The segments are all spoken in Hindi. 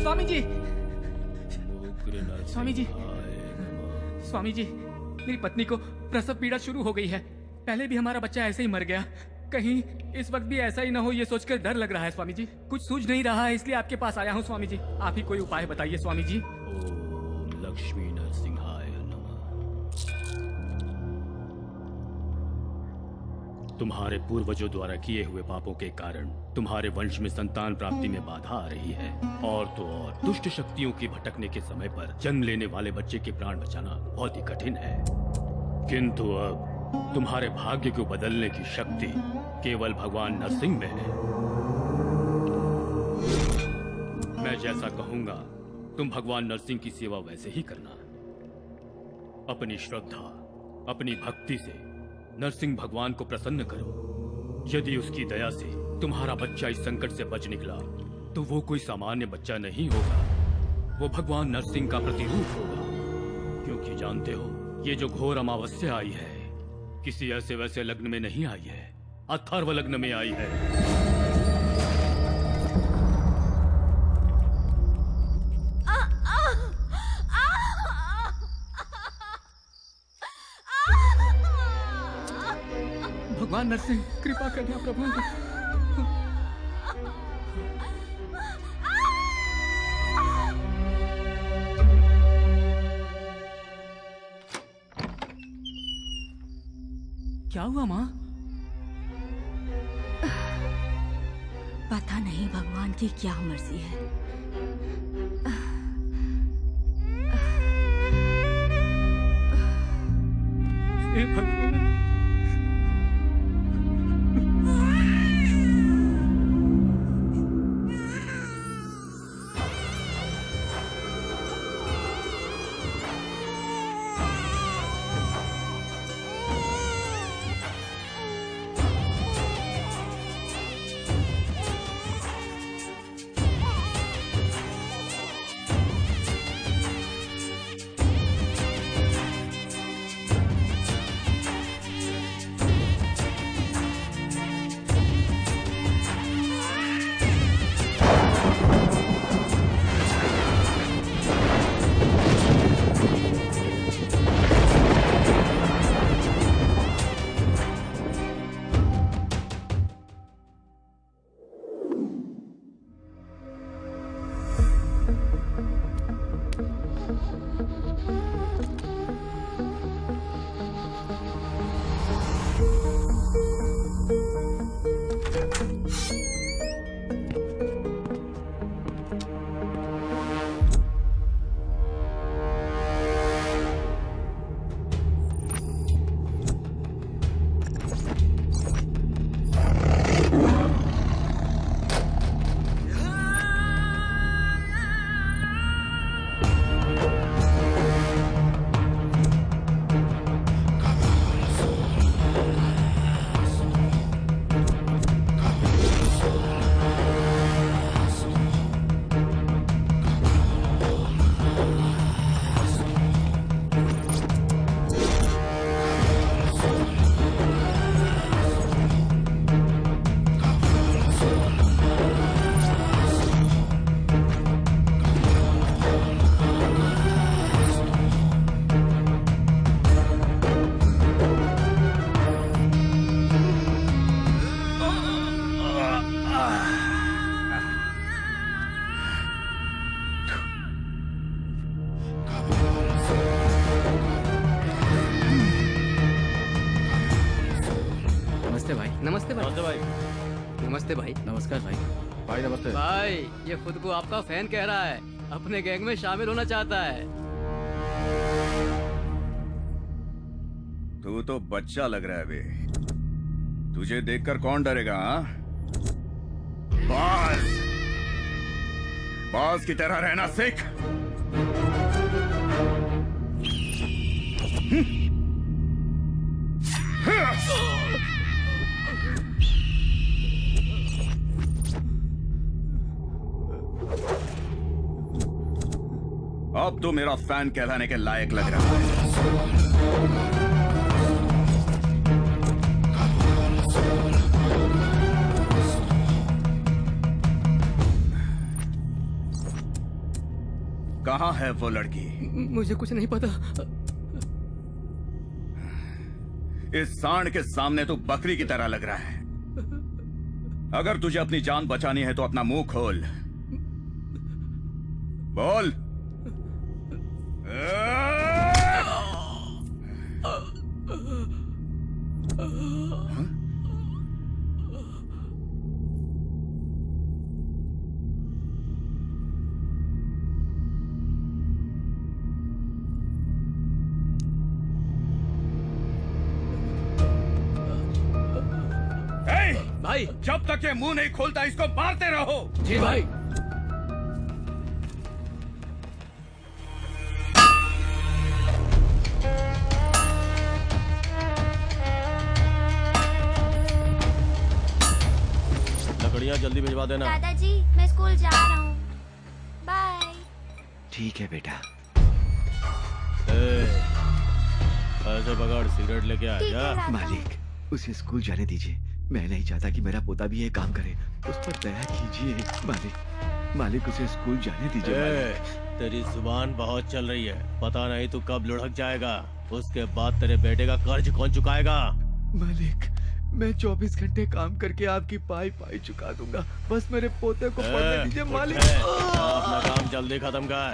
स्वामी जी, स्वामी जी, स्वामी जी, मेरी पत्नी को प्रसव पीड़ा शुरू हो गई है। पहले भी हमारा बच्चा ऐसे ही मर गया, कहीं इस वक्त भी ऐसा ही ना हो, ये सोचकर डर लग रहा है स्वामी जी। कुछ सूझ नहीं रहा है, इसलिए आपके पास आया हूँ स्वामी जी। आप ही कोई उपाय बताइए स्वामी जी। ओम लक्ष्मी नरसिंहाय नमः। तुम्हारे पूर्वजों द्वारा किए हुए पापों के कारण तुम्हारे वंश में संतान प्राप्ति में बाधा आ रही है, और तो और दुष्ट शक्तियों के भटकने के समय पर जन्म लेने वाले बच्चे के प्राण बचाना बहुत ही कठिन है। किंतु अब तुम्हारे भाग्य को बदलने की शक्ति केवल भगवान नरसिंह में है। मैं जैसा कहूंगा तुम भगवान नरसिंह की सेवा वैसे ही करना। अपनी श्रद्धा, अपनी भक्ति से नरसिंह भगवान को प्रसन्न करो। यदि उसकी दया से तुम्हारा बच्चा इस संकट से बच निकला तो वो कोई सामान्य बच्चा नहीं होगा, वो भगवान नरसिंह का प्रतिरूप होगा। क्योंकि जानते हो, ये जो घोर अमावस्या आई है किसी ऐसे वैसे लग्न में नहीं आई है, अथर्व लग्न में आई है। भगवान नरसिंह कृपा करना प्रभु। क्या हुआ माँ? पता नहीं भगवान की क्या मर्जी है। हे भगवान, नमस्ते भाई। नमस्ते भाई। नमस्ते भाई। नमस्कार भाई। भाई नमस्ते भाई ये खुद को आपका फैन कह रहा है, अपने गैंग में शामिल होना चाहता है। तू तो बच्चा लग रहा है बे। तुझे देखकर कौन डरेगा? हाँ, बाज बाज की तरह रहना सीख। अब तो मेरा फैन कहलाने के लायक लग रहा है। कहाँ है वो लड़की? मुझे कुछ नहीं पता। इस सांड के सामने तो बकरी की तरह लग रहा है। अगर तुझे अपनी जान बचानी है तो अपना मुंह खोल, बोल। भाई, जब तक ये मुंह नहीं खोलता इसको मारते रहो। जी भाई। लकड़ियाँ जल्दी भिजवा देना। दादाजी मैं स्कूल जा रहा हूँ, बाय। ठीक है बेटा। ऐसे पकड़, सिगरेट लेके आ ठीक है, जा। दादा। मालिक, उसे स्कूल जाने दीजिए। मैं नहीं चाहता कि मेरा पोता भी ये काम करे। उस पर दया कीजिए मालिक। मालिक, उसे स्कूल जाने दीजिए मालिक। तेरी जुबान बहुत चल रही है, पता नहीं तू कब लुढ़क जाएगा। उसके बाद तेरे बेटे का कर्ज कौन चुकाएगा? मालिक, मैं 24 घंटे काम करके आपकी पाई पाई चुका दूंगा। बस मेरे पोते को पढ़ने दीजिए मालिक। अपना काम जल्दी खत्म कर।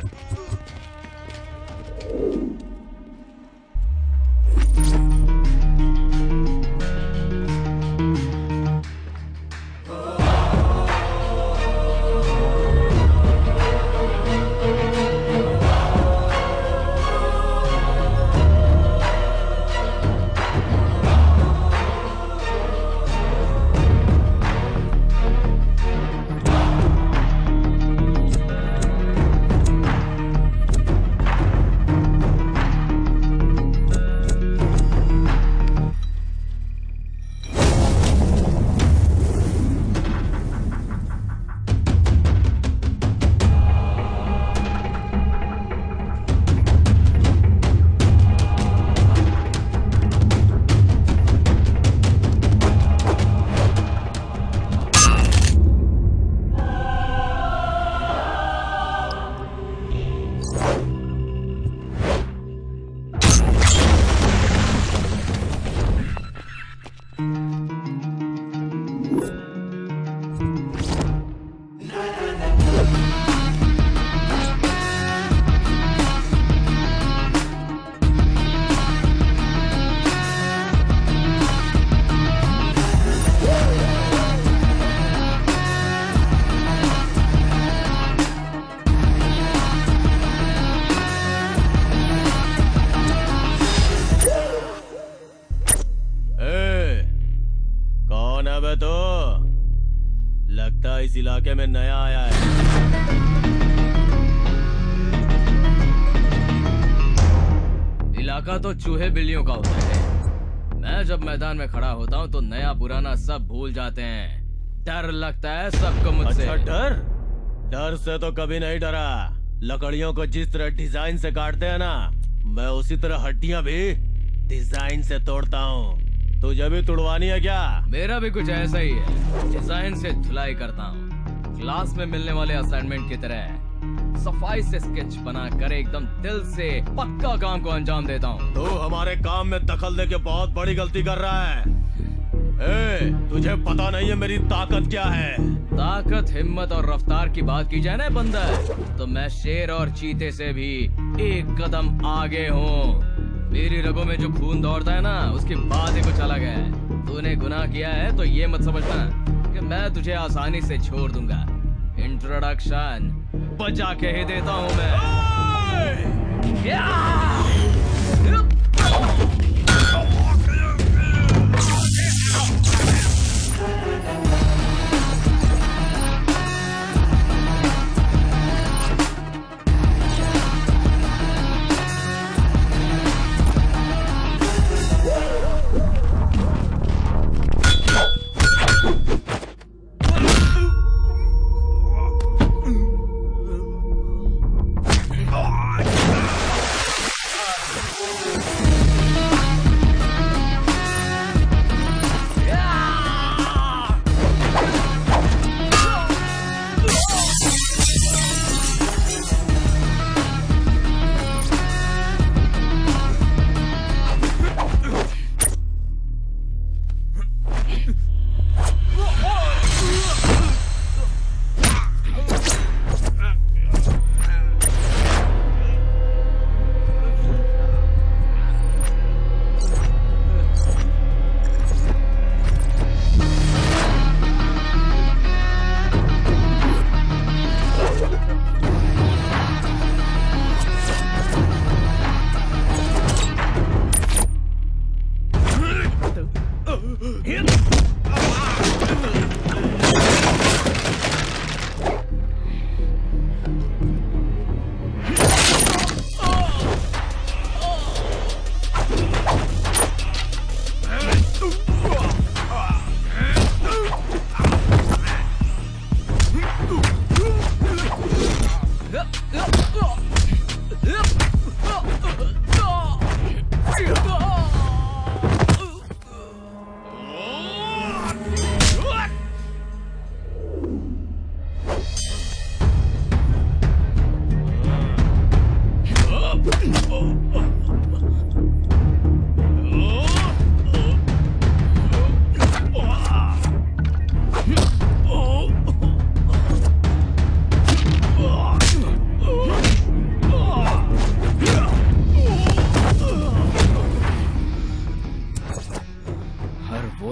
इस इलाके में नया आया है। इलाका तो चूहे बिल्लियों का होता है। मैं जब मैदान में खड़ा होता हूँ तो नया पुराना सब भूल जाते हैं। डर लगता है सबको मुझसे। अच्छा, डर से तो कभी नहीं डरा। लकड़ियों को जिस तरह डिजाइन से काटते हैं ना, मैं उसी तरह हड्डियां भी डिजाइन से तोड़ता हूँ। तुझे भी तुड़वानी है क्या? मेरा भी कुछ ऐसा ही है, डिजाइन से धुलाई करता हूँ। क्लास में मिलने वाले असाइनमेंट की तरह सफाई से स्केच बना कर एकदम दिल से पक्का काम को अंजाम देता हूँ। तू हमारे काम में दखल देके बहुत बड़ी गलती कर रहा है। तुझे पता नहीं है मेरी ताकत क्या है? ताकत, हिम्मत और रफ्तार की बात की जाए ना बंदर, तो मैं शेर और चीते से भी एक कदम आगे हूँ। मेरी रगों में जो खून दौड़ता है ना, उसकी बात ही कुछ अलग है। तूने गुनाह किया है तो ये मत समझना कि मैं तुझे आसानी से छोड़ दूंगा। इंट्रोडक्शन बजा के ही देता हूँ मैं।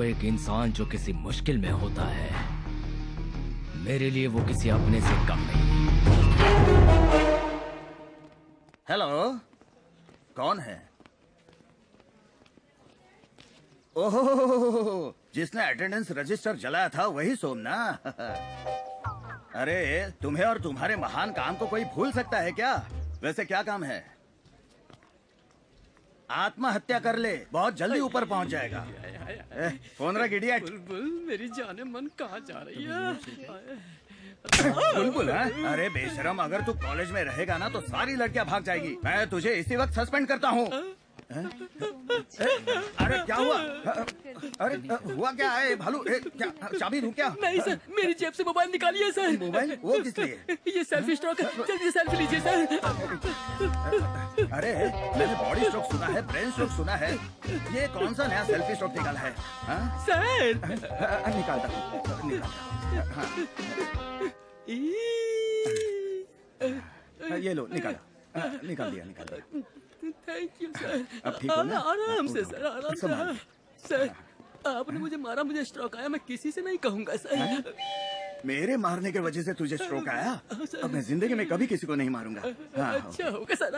एक इंसान जो किसी मुश्किल में होता है, मेरे लिए वो किसी अपने से कम नहीं। हेलो, कौन है? ओहो, जिसने अटेंडेंस रजिस्टर जलाया था वही सोम ना? अरे तुम्हें और तुम्हारे महान काम को कोई भूल सकता है क्या? वैसे क्या काम है? आत्महत्या कर ले, बहुत जल्दी ऊपर पहुंच जाएगा। फोन रख इडियट। बुलबुल, मेरी जाने मन कहाँ जा रही है? बुलबुल, अरे बेशरम, अगर तू कॉलेज में रहेगा ना तो सारी लड़कियां भाग जाएगी। मैं तुझे इसी वक्त सस्पेंड करता हूँ। अरे क्या हुआ? अरे हुआ क्या है भालू? क्या चाबी दूं क्या? नहीं सर, मेरी जेब से मोबाइल निकालिए सर। मोबाइल? वो किस लिए? ये सेल्फी स्ट्रोक है, जल्दी सेल्फी लीजिए सर। अरे मैंने बॉडी स्ट्रोक सुना है, ब्रेन स्ट्रोक सुना है, ये कौन सा नया सेल्फी स्ट्रोक निकाला है? सर निकालता हूँ। ये लो, निकाला, निकाल दिया। Thank you sir. अब ठीक हो ना? आराम से सर, आराम से। सर आपने मुझे मारा, मुझे स्ट्रोक आया, मैं किसी से नहीं कहूँगा सर। मेरे मारने की वजह से तुझे स्ट्रोक आया? अब मैं जिंदगी में कभी किसी को नहीं मारूंगा। अच्छा होगा सर।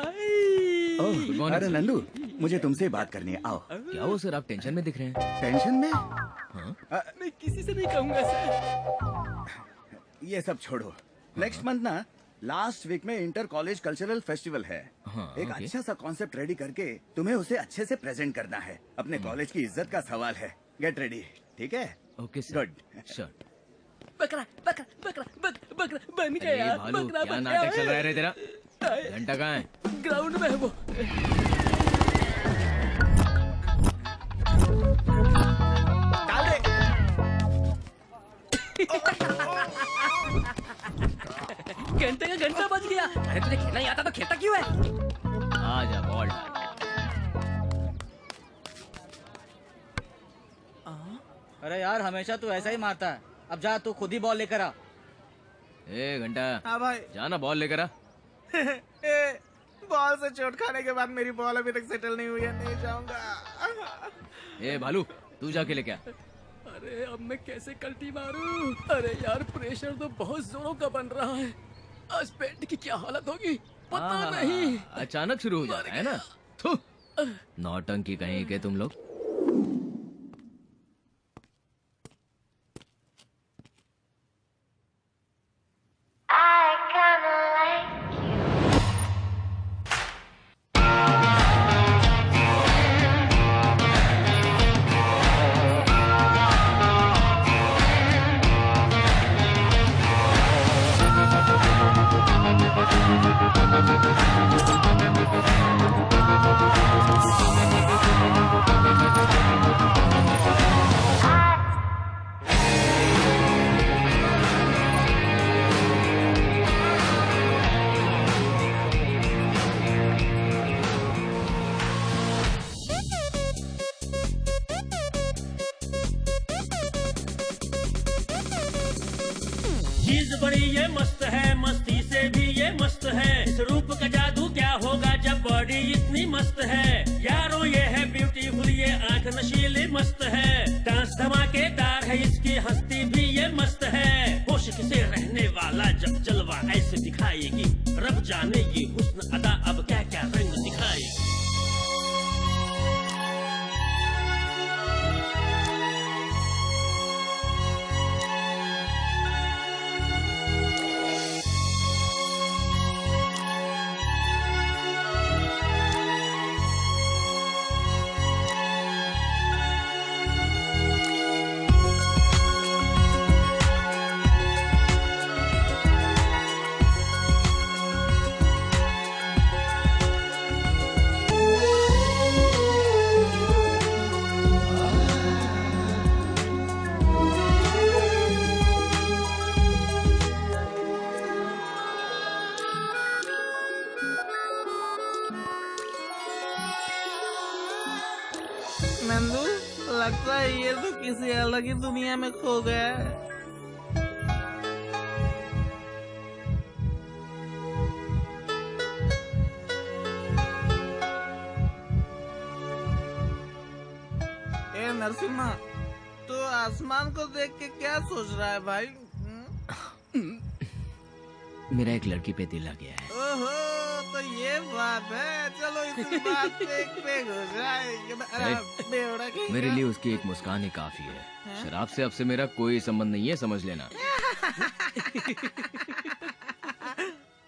अरे नंदू, मुझे तुमसे बात करनी है, आओ। क्या हो सर, आप टेंशन में दिख रहे हैं? टेंशन में? मैं किसी से नहीं कहूँगा सर। ये सब छोड़ो। नेक्स्ट मंथ ना लास्ट वीक में इंटर कॉलेज कल्चरल फेस्टिवल है। एक अच्छा सा कॉन्सेप्ट रेडी करके तुम्हें उसे अच्छे से प्रेजेंट करना है। अपने कॉलेज की इज्जत का सवाल है। गेट रेडी, ठीक है? Okay sir. गुड। श्योर। बकरा बकरा बकरा बकरा बन गया। भालू, क्या नाटक चल रहा है रे तेरा? घंटा कहाँ है? ग्राउंड में है वो। डाल दे। घंटे का घंटा बज गया। अरे तुझे खेलना ही आता तो खेलता क्यों है? आजा बॉल डाल। अरे यार, हमेशा तू ऐसा ही मारता है। अब जा, तू खुद ही बॉल लेकर आ। ए घंटा, हाँ भाई। जाना बॉल लेकर आ। बॉल से चोट खाने के बाद मेरी बॉल अभी तक सेटल नहीं हुई है, नहीं जाऊंगा। ए भालू, तू जाके लेके आ। अरे अब मैं कैसे कल्टी मारूं? अरे यार, प्रेशर तो बहुत जोरों का बन रहा है। आज पेट की क्या हालत होगी पता नहीं। अचानक शुरू हो जाता है ना। थू, नौटंकी कहीं के तुम लोग। चीज बड़ी ये मस्त है, मस्ती से भी ये मस्त है। इस रूप का जादू क्या होगा जब बॉडी इतनी मस्त है। यारों ये है ब्यूटीफुल, ये आंख नशीली मस्त है। डांस धमाकेदार है, इसकी हस्ती भी ये मस्त है। होश से रहने वाला जब जलवा ऐसे दिखाएगी, रब जाने ये हुस्न अदा अब क्या क्या रंग दिखाएगी। नंदू, लगता है ये तो किसी अलग ही दुनिया में खो गया है। ए नरसिम्हा, तो आसमान को देख के क्या सोच रहा है भाई? मेरा एक लड़की पे दिल आ गया है। ओहो, तो ये बात है। चलो इसी बात पे एक पेग हो जाए। मेरे लिए उसकी एक मुस्कान ही काफी है। शराब से अब से मेरा कोई संबंध नहीं है, समझ लेना।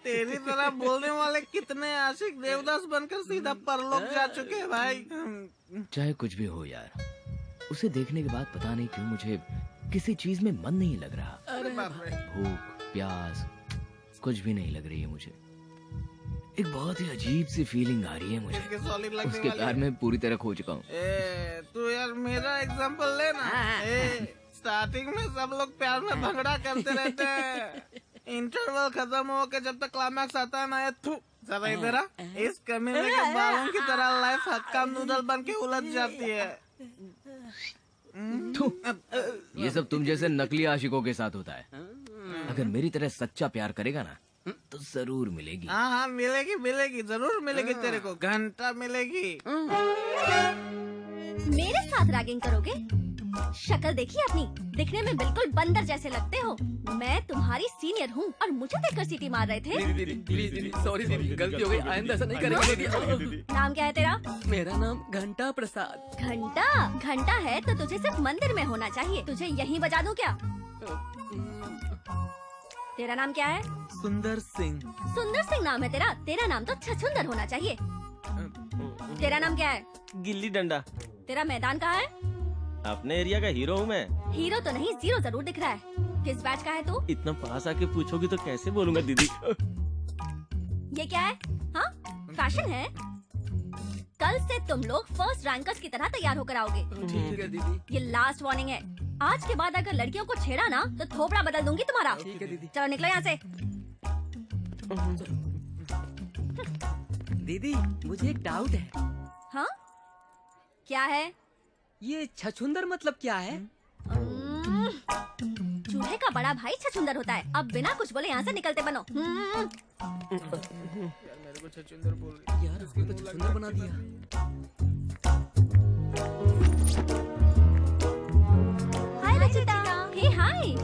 तेरी तरह बोलने वाले कितने आशिक देवदास बनकर सीधा परलोक जा चुके हैं भाई। चाहे कुछ भी हो यार, उसे देखने के बाद पता नहीं क्यों मुझे किसी चीज में मन नहीं लग रहा। अरे बाप रे। भूख प्यास कुछ भी नहीं लग रही है मुझे। एक बहुत ही अजीब सी फीलिंग आ रही है मुझे। उसके प्यार में पूरी तरह खो चुका हूँ। तू यार मेरा एग्जांपल ले ना। स्टार्टिंग में सब लोग प्यार में भंगड़ा करते रहते हैं। इंटरवल खत्म हो के जब तक क्लाइमैक्स आता है ना, ये जरा इधर आ। इस कमीने के बालों की तरह लाइफ हक्का नूडल बन के उलझ जाती है। ये सब तुम जैसे नकली आशिकों के साथ होता है। अगर मेरी तरह सच्चा प्यार करेगा ना तो जरूर मिलेगी। हाँ मिलेगी मिलेगी, जरूर मिलेगी। तेरे को घंटा मिलेगी। मेरे साथ रैगिंग करोगे? शक्ल देखी अपनी, दिखने में बिल्कुल बंदर जैसे लगते हो। मैं तुम्हारी सीनियर हूँ और मुझे देखकर सीटी मार रहे थे। दीदी प्लीज दीदी, सॉरी दीदी, गलती हो गई, आइंदा ऐसा नहीं करेंगे दीदी। नाम क्या है तेरा? मेरा नाम घंटा प्रसाद। घंटा? घंटा है तो तुझे सिर्फ मंदिर में होना चाहिए। तुझे यहीं बजा दूं क्या? तेरा नाम क्या है? सुंदर सिंह। सुंदर सिंह नाम है तेरा? तेरा नाम तो छछुंदर होना चाहिए। तेरा नाम क्या है? गिल्ली डंडा। तेरा मैदान कहाँ है? अपने एरिया का हीरो हूँ मैं। हीरो तो नहीं, जीरो जरूर दिख रहा है। किस बैच का है तू? इतना पास आके पूछोगी तो कैसे बोलूँगा दीदी। ये क्या है? हाँ, फैशन है। कल से तुम लोग फर्स्ट रैंकर्स की तरह तैयार होकर आओगे। ठीक है दीदी। ये लास्ट वार्निंग है। आज के बाद अगर लड़कियों को छेड़ा ना तो थोपड़ा बदल दूंगी तुम्हारा। ठीक है दीदी। चलो निकलो यहाँ से। दीदी मुझे एक डाउट है। हाँ? क्या है? ये छछुंदर मतलब क्या है? चूल्हे का बड़ा भाई छछुंदर होता है। अब बिना कुछ बोले यहाँ से निकलते बनो। मेरे को छछुंदर बोल रही यार, उसको तो छछुंदर बना दिया। हाय रचिता। हे हाय।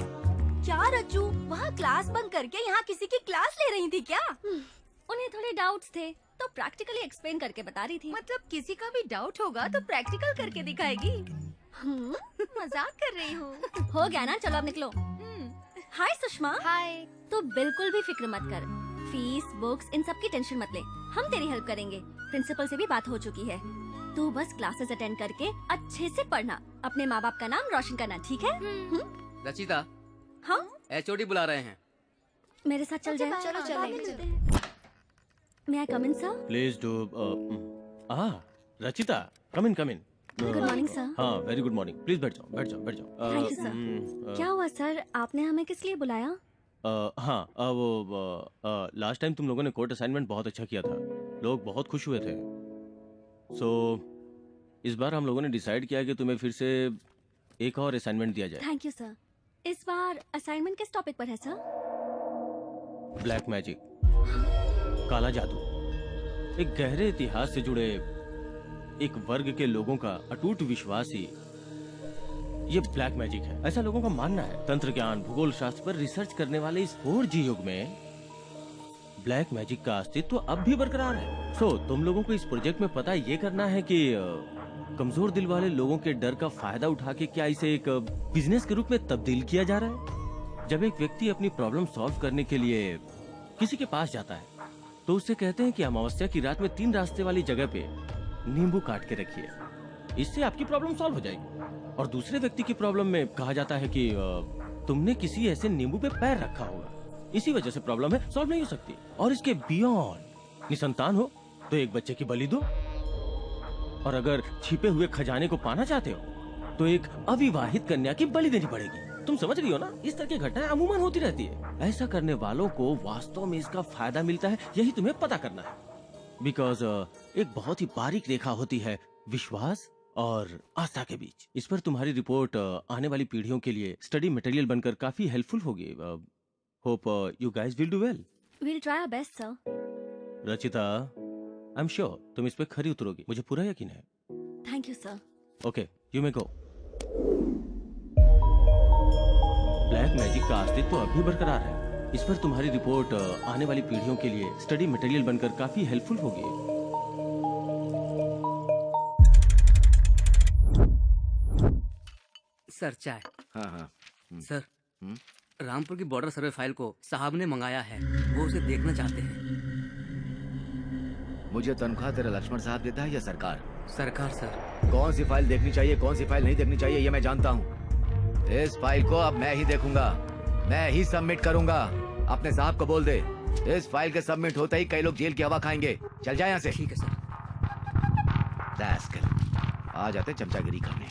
क्या रज्जू, वहाँ क्लास बंक करके यहाँ किसी की क्लास ले रही थी क्या? उन्हें थोड़े डाउट्स थे तो प्रैक्टिकली एक्सप्लेन करके बता रही थी। मतलब किसी का भी डाउट होगा तो प्रैक्टिकल करके दिखाएगी। मजाक कर रही हूँ। हो गया ना, चलो अब निकलो। हाय सुषमा। हाय। तो बिल्कुल भी फिक्र मत कर। फीस, बुक्स, इन सब की टेंशन मत ले। हम तेरी हेल्प करेंगे। प्रिंसिपल से भी बात हो चुकी है। तू बस क्लासेस अटेंड करके अच्छे से पढ़ना। अपने माँ बाप का नाम रोशन करना, ठीक है? रचिता। हाँ? HOD बुला रहे हैं। मेरे साथ चल जाए। चलो चलो। May I come in, sir? Please do. Rachita, come in come in. Good morning sir. हाँ वेरी गुड मॉर्निंग। प्लीज बैठ जाओ बैठ जाओ बैठ जाओ। Thank you sir. क्या हुआ सर, आपने हमें किस लिए बुलाया? हाँ वो लास्ट टाइम तुम लोगों ने कोर्ट असाइनमेंट बहुत अच्छा किया था। लोग बहुत खुश हुए थे। सो इस बार हम लोगों ने डिसाइड किया कि तुम्हें फिर से एक और असाइनमेंट दिया जाए। Thank you sir. इस बार असाइनमेंट किस टॉपिक पर है सर? ब्लैक मैजिक, काला जादू। एक गहरे इतिहास से जुड़े एक वर्ग के लोगों का अटूट विश्वास ही ये ब्लैक मैजिक है, ऐसा लोगों का मानना है। तंत्र ज्ञान, भूगोल शास्त्र पर रिसर्च करने वाले इस 4G युग में ब्लैक मैजिक का अस्तित्व अब भी बरकरार है। सो तुम लोगों को इस प्रोजेक्ट में पता ये करना है कि कमजोर दिल वाले लोगों के डर का फायदा उठा के क्या इसे एक बिजनेस के रूप में तब्दील किया जा रहा है। जब एक व्यक्ति अपनी प्रॉब्लम सॉल्व करने के लिए किसी के पास जाता है तो उससे कहते हैं कि अमावस्या की रात में 3 रास्ते वाली जगह पे नींबू काट के रखिए, इससे आपकी प्रॉब्लम सॉल्व हो जाएगी। और दूसरे व्यक्ति की प्रॉब्लम में कहा जाता है कि तुमने किसी ऐसे नींबू पे पैर रखा होगा, इसी वजह से प्रॉब्लम है, सॉल्व नहीं हो सकती। और इसके बियॉन्ड निसंतान हो तो एक बच्चे की बलि दो, और अगर छिपे हुए खजाने को पाना चाहते हो तो एक अविवाहित कन्या की बलि देनी पड़ेगी। तुम समझ रही हो ना? इस तरह की घटनाएं अमूमन होती रहती है। ऐसा करने वालों को वास्तव में इसका फायदा मिलता है, यही तुम्हें पता करना है। बिकॉज एक बहुत ही बारीक रेखा होती है विश्वास और आस्था के बीच। इस पर तुम्हारी रिपोर्ट आने वाली पीढ़ियों के लिए स्टडी मटेरियल बनकर काफी हेल्पफुल होगी। Hope you guys will do well. We'll try our best, sir. Rachita, I am sure तुम इस पे खरी उतरोगी, मुझे पूरा यकीन है। Thank you, sir. Okay, you may go. Black magic का अस्तित्व तो अब भी बरकरार है। इस पर तुम्हारी रिपोर्ट आने वाली पीढ़ियों के लिए स्टडी मटेरियल बनकर काफी हेल्पफुल होगी। सर चाय। हाँ हाँ। सर, रामपुर की बॉर्डर सर्वे फाइल को साहब ने मंगाया है, वो उसे देखना चाहते हैं। मुझे तनख्वाह तेरा लक्ष्मण साहब देता है या सरकार? सरकार सर। कौन सी फाइल देखनी चाहिए, कौन सी फाइल नहीं देखनी चाहिए, ये मैं जानता हूँ। इस फाइल को अब मैं ही देखूंगा, मैं ही सबमिट करूंगा। अपने साहब को बोल दे, इस फाइल के सबमिट होते ही कई लोग जेल की हवा खाएंगे। चल जाए यहाँ से। ठीक है सर। आ जाते चमचागिरी करने।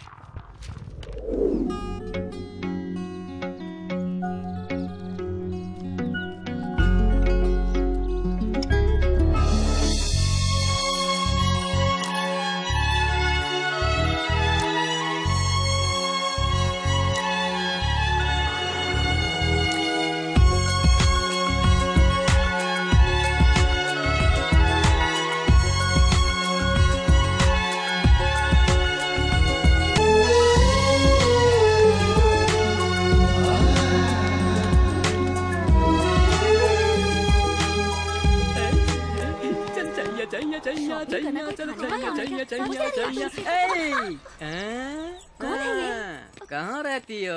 कहाँ रहती हो?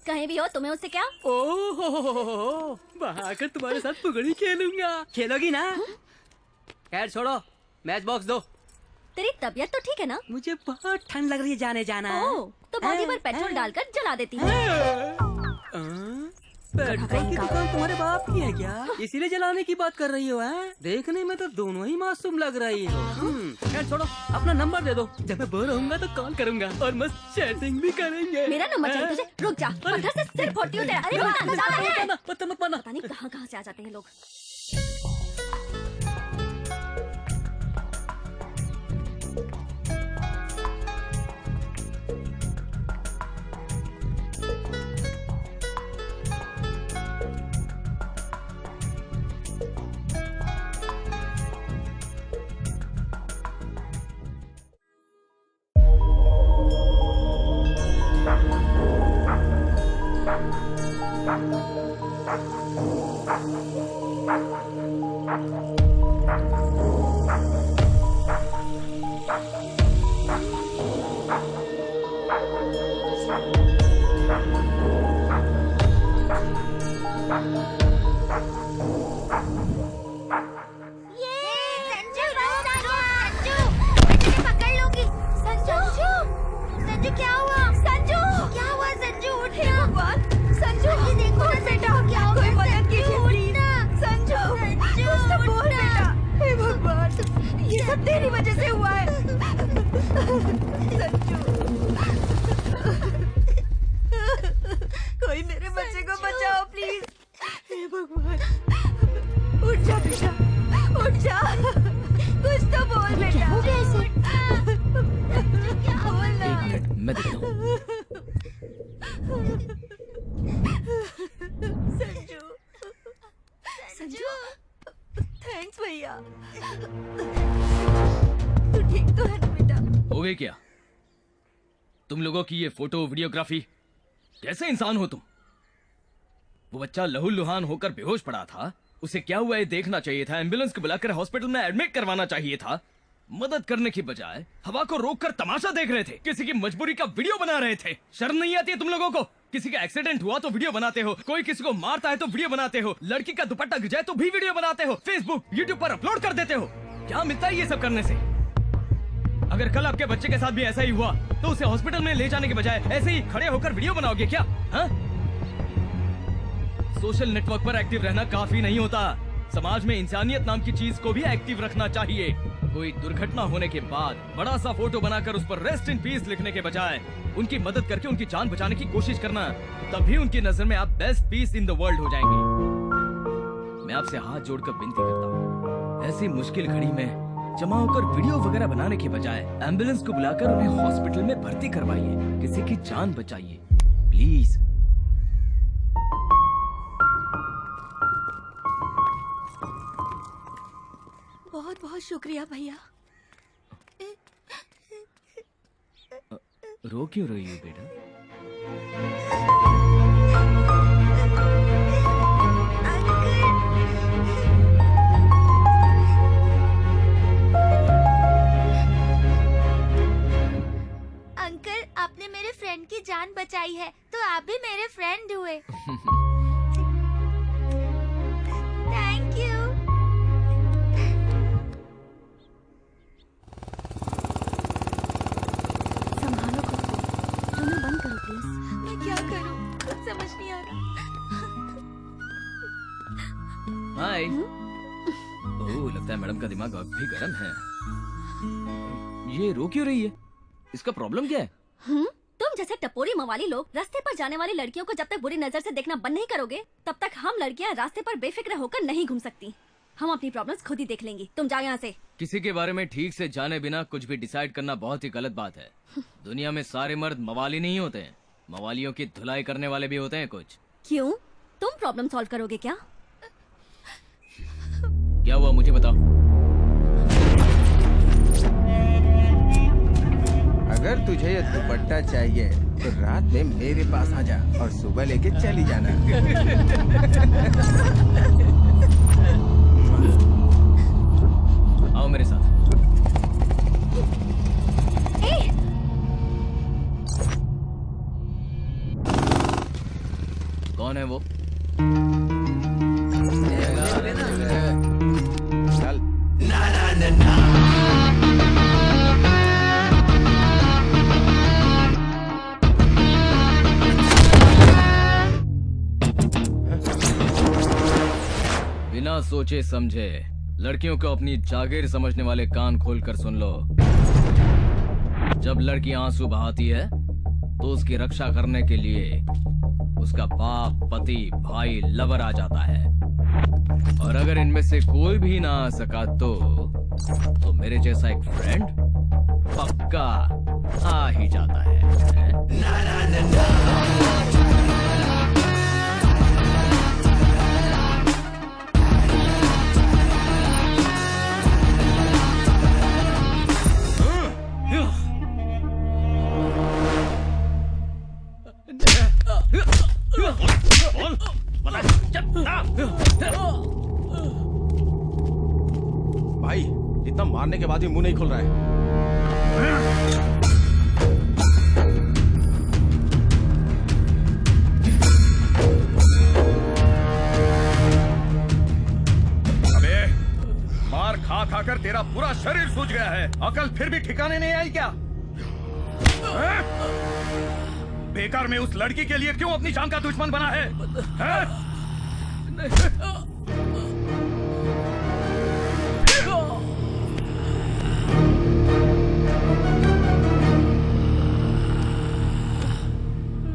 कहीं भी हो, तुम्हें उससे क्या? ओह, आकर तुम्हारे साथ पुगड़ी खेलूंगा। खेलोगी ना? खैर छोड़ो, मैच बॉक्स दो। तेरी तबीयत तो ठीक है ना? मुझे बहुत ठंड लग रही है, जाने जाना। ओह, तो बॉडी पर पेट्रोल डालकर जला देती हूँ। पेट्रोल की दुकान तुम्हारे बाप की है क्या? इसीलिए जलाने की बात कर रही हो? देखने में तो दोनों ही मासूम लग रही हो। खैर छोड़ो, अपना नंबर दे दो, जब मैं बोर होऊंगा तो कॉल करूंगा और मस्त चैटिंग भी करेंगे। मेरा नंबर चाहिए तुझे? रुक जा, पत्थर से सिर फोड़ती हूँ तेरा। अरे रुक जा, पत्थर मत मारना। पता नहीं कहाँ से आ जाते हैं लोग। तेरी वजह से हुआ है संजू। कोई मेरे बच्चे को बचाओ प्लीज। हे भगवान, उठ जा बेटा, उठ जा, कुछ तो बोल बेटा। क्या बोल ना? एक मिनट, मैं देखता हूँ। संजू, संजू, थैंक्स भैया। तू ठीक तो है ना बेटा? हो गई क्या तुम लोगों की ये फोटो वीडियोग्राफी? कैसे इंसान हो तुम? वो बच्चा लहूलुहान होकर बेहोश पड़ा था, उसे क्या हुआ ये देखना चाहिए था, एम्बुलेंस को बुलाकर हॉस्पिटल में एडमिट करवाना चाहिए था। मदद करने की बजाय हवा को रोककर तमाशा देख रहे थे, किसी की मजबूरी का वीडियो बना रहे थे। शर्म नहीं आती है तुम लोगों को? किसी का एक्सीडेंट हुआ तो वीडियो बनाते हो, कोई किसी को मारता है तो वीडियो बनाते हो, लड़की का दुपट्टा गिर जाए तो भी वीडियो बनाते हो, फेसबुक यूट्यूब पर अपलोड कर देते हो। क्या मिलता है ये सब करने से? अगर कल आपके बच्चे के साथ भी ऐसा ही हुआ तो उसे हॉस्पिटल में ले जाने के बजाय ऐसे ही खड़े होकर वीडियो बनाओगे क्या? हाँ? सोशल नेटवर्क पर एक्टिव रहना काफी नहीं होता, समाज में इंसानियत नाम की चीज को भी एक्टिव रखना चाहिए। कोई दुर्घटना होने के बाद बड़ा सा फोटो बनाकर उस पर रेस्ट इन पीस लिखने के बजाय उनकी मदद करके उनकी जान बचाने की कोशिश करना, तभी उनकी नजर में आप best piece in the world हो जाएंगे। मैं आपसे हाथ जोड़कर विनती करता हूँ, ऐसी मुश्किल घड़ी में जमा होकर वीडियो वगैरह बनाने के बजाय एम्बुलेंस को बुलाकर उन्हें हॉस्पिटल में भर्ती करवाइए, किसी की जान बचाइए प्लीज। बहुत बहुत शुक्रिया भैया। रो क्यों रही हो बेटा? अंकल, आपने मेरे फ्रेंड की जान बचाई है तो आप भी मेरे फ्रेंड हुए। Thank you. संभालो खुद को, रोना बंद करो प्लीज। मैं क्या करूं, कुछ समझ नहीं आ रहा। हाय। ओह, लगता है मैडम का दिमाग अब भी गर्म है। ये रो क्यों रही है? इसका प्रॉब्लम क्या है? तुम जैसे टपोरी मवाली लोग रास्ते पर जाने वाली लड़कियों को जब तक बुरी नजर से देखना बंद नहीं करोगे, तब तक हम लड़कियां रास्ते पर बेफिक्र होकर नहीं घूम सकती। हम अपनी प्रॉब्लम्स खुद ही देख लेंगी, तुम जाओ यहाँ से। किसी के बारे में ठीक से जाने बिना कुछ भी डिसाइड करना बहुत ही गलत बात है। दुनिया में सारे मर्द मवाली नहीं होते हैं, मवालियों की धुलाई करने वाले भी होते हैं कुछ। क्यों? तुम प्रॉब्लम सॉल्व करोगे क्या? क्या हुआ मुझे बताओ। अगर तुझे ये दुपट्टा चाहिए तो रात में मेरे पास आ जा और सुबह लेके चली जाना। आओ मेरे साथ। कौन है वो? चल। बिना सोचे समझे लड़कियों को अपनी जागीर समझने वाले कान खोलकर सुन लो। जब लड़की आंसू बहाती है तो उसकी रक्षा करने के लिए उसका बाप, पति, भाई, लवर आ जाता है। और अगर इनमें से कोई भी ना आ सका तो मेरे जैसा एक फ्रेंड पक्का आ ही जाता है। ना ना ना ना। भाई, इतना मारने के बाद भी मुंह नहीं खुल रहा है। अबे, मार खा खा कर तेरा पूरा शरीर सूज गया है, अकल फिर भी ठिकाने नहीं आई क्या? हैं? बेकार में उस लड़की के लिए क्यों अपनी जान का दुश्मन बना है? हैं?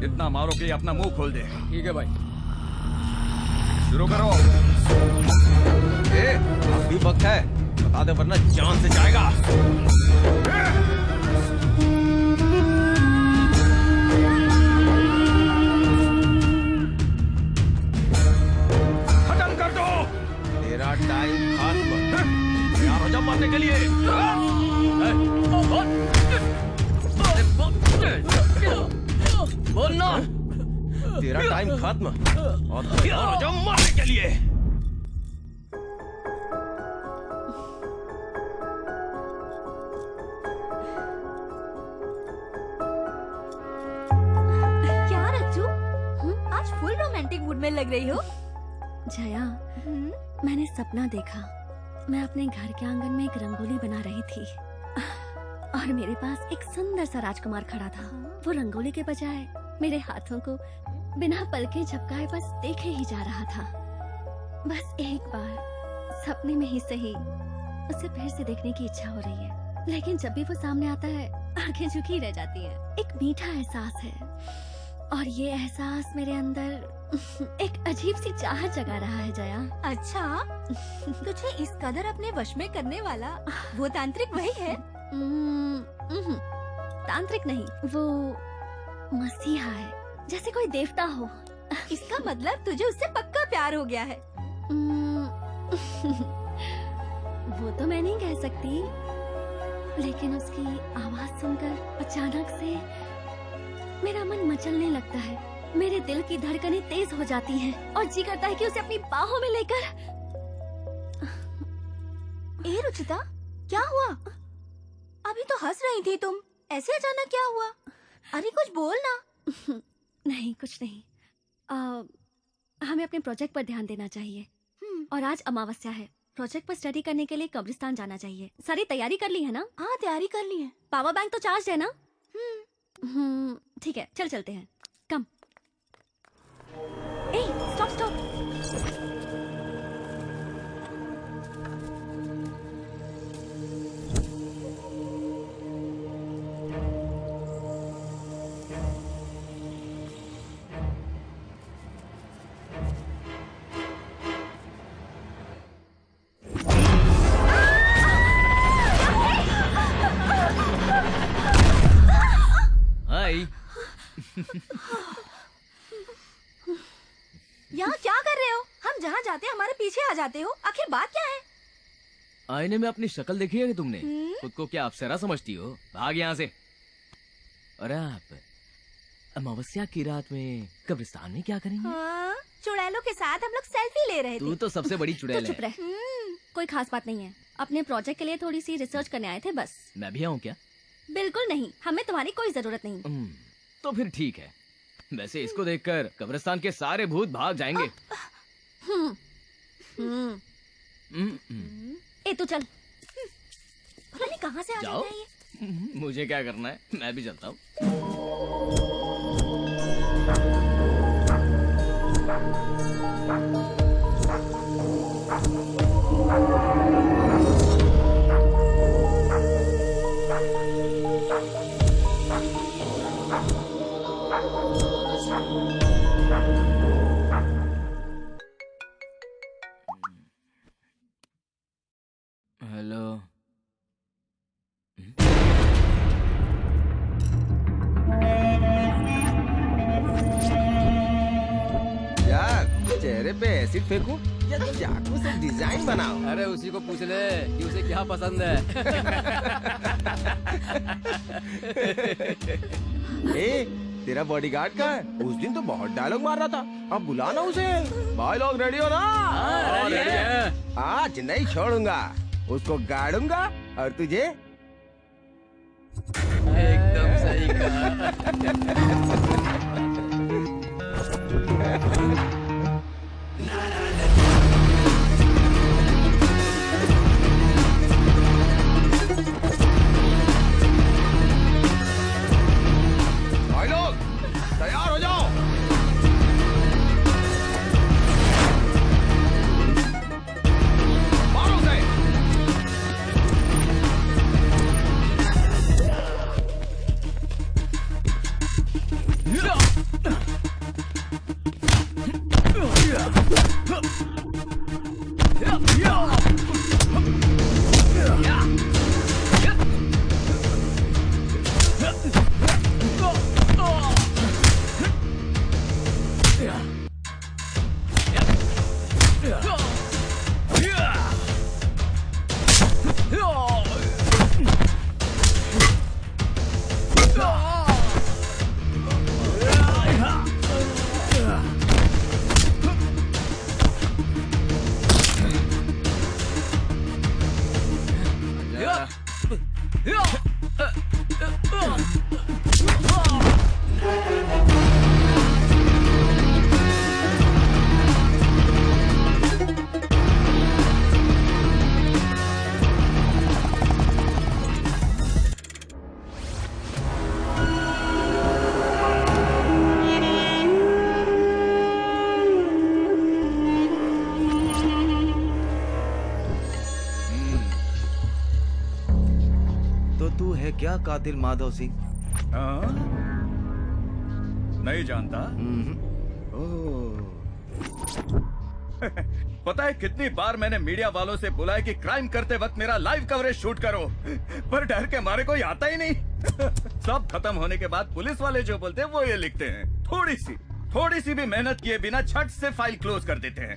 इतना मारो कि अपना मुंह खोल दे। ठीक है भाई, शुरू करो। अभी वक्त है, बता दे वरना जान से जाएगा। खत्म कर दो। तेरा टाइम खत्म। तैयार हो जा मरने के लिए। बोलना। तेरा टाइम खत्म और तैयार हो जा मरने के लिए। क्या रज्जू, आज फुल रोमांटिक मूड में लग रही हो। जया, मैंने सपना देखा। मैं अपने घर के आंगन में एक रंगोली बना रही थी और मेरे पास एक सुंदर सा राजकुमार खड़ा था। वो रंगोली के बजाय मेरे हाथों को बिना पलके झपकाए बस देखे ही जा रहा था। बस एक बार सपने में ही सही उसे फिर से देखने की इच्छा हो रही है, लेकिन जब भी वो सामने आता है आंखें झुकी रह जाती है। एक मीठा एहसास है और ये एहसास मेरे अंदर एक अजीब सी चाहत जगा रहा है जया। अच्छा, तुझे इस कदर अपने वश में करने वाला वो तांत्रिक वही है? तांत्रिक नहीं, वो मसीहा है, जैसे कोई देवता हो। इसका मतलब तुझे उससे पक्का प्यार हो गया है। वो तो मैं नहीं कह सकती, लेकिन उसकी आवाज सुनकर अचानक से मेरा मन मचलने लगता है, मेरे दिल की धड़कनें तेज हो जाती हैं और जी करता है कि उसे अपनी बाहों में लेकर। ए रुचिता, क्या हुआ? अभी तो हंस रही थी तुम, ऐसे अचानक क्या हुआ? अरे कुछ बोल ना। नहीं, कुछ नहीं। हमें अपने प्रोजेक्ट पर ध्यान देना चाहिए। और आज अमावस्या है, प्रोजेक्ट पर स्टडी करने के लिए कब्रिस्तान जाना चाहिए। सारी तैयारी कर ली है ना? हाँ, तैयारी कर ली है। पावर बैंक तो चार्ज है ना? ठीक है, चल चलते हैं। कम। ए, स्टॉप स्टॉप। यहाँ क्या कर रहे हो? हम जहाँ जाते हैं हमारे पीछे आ जाते हो, आखिर बात क्या है? आईने में अपनी शक्ल देखी है कि तुमने? खुद को क्या अप्सरा समझती हो? भाग यहाँ से। और आप अमावस्या की रात में कब्रिस्तान में क्या करेंगे? हाँ, चुड़ैलों के साथ हम लोग सेल्फी ले रहे थे। तू तो सबसे बड़ी चुड़ैल चुप रह। कोई खास बात नहीं है, अपने प्रोजेक्ट के लिए थोड़ी सी रिसर्च करने आए थे बस। मैं भी आऊँ क्या? बिल्कुल नहीं, हमें तुम्हारी कोई जरूरत नहीं। तो फिर ठीक है। वैसे इसको देखकर कब्रिस्तान के सारे भूत भाग जाएंगे। ए तू चल। पता नहीं कहाँ से आ जाओ। जाता है ये। मुझे क्या करना है, मैं भी चलता हूँ। हेलो। यार, चेहरे पे एसिड फेंकूं या चाकू से डिजाइन बनाओ? अरे उसी को पूछ ले कि उसे क्या पसंद है। ए, तेरा बॉडीगार्ड कहाँ है? उस दिन तो बहुत डायलॉग मार रहा था, अब बुला ना उसे। भाई लोग रेडी हो ना? हाँ, रेडी है। आज नहीं छोड़ूंगा, उसको गाड़ूंगा और तुझे एकदम सही कहा। भाई लोग तैयार हो जाओ। मारो उसे। तो तू है क्या कातिल माधव सिंह? नहीं जानता? ओह। पता है कितनी बार मैंने मीडिया वालों से बोला है कि क्राइम करते वक्त मेरा लाइव कवरेज शूट करो, पर डर के मारे कोई आता ही नहीं। सब खत्म होने के बाद पुलिस वाले जो बोलते हैं वो ये लिखते हैं। थोड़ी सी भी मेहनत किए बिना झट से फाइल क्लोज कर देते हैं।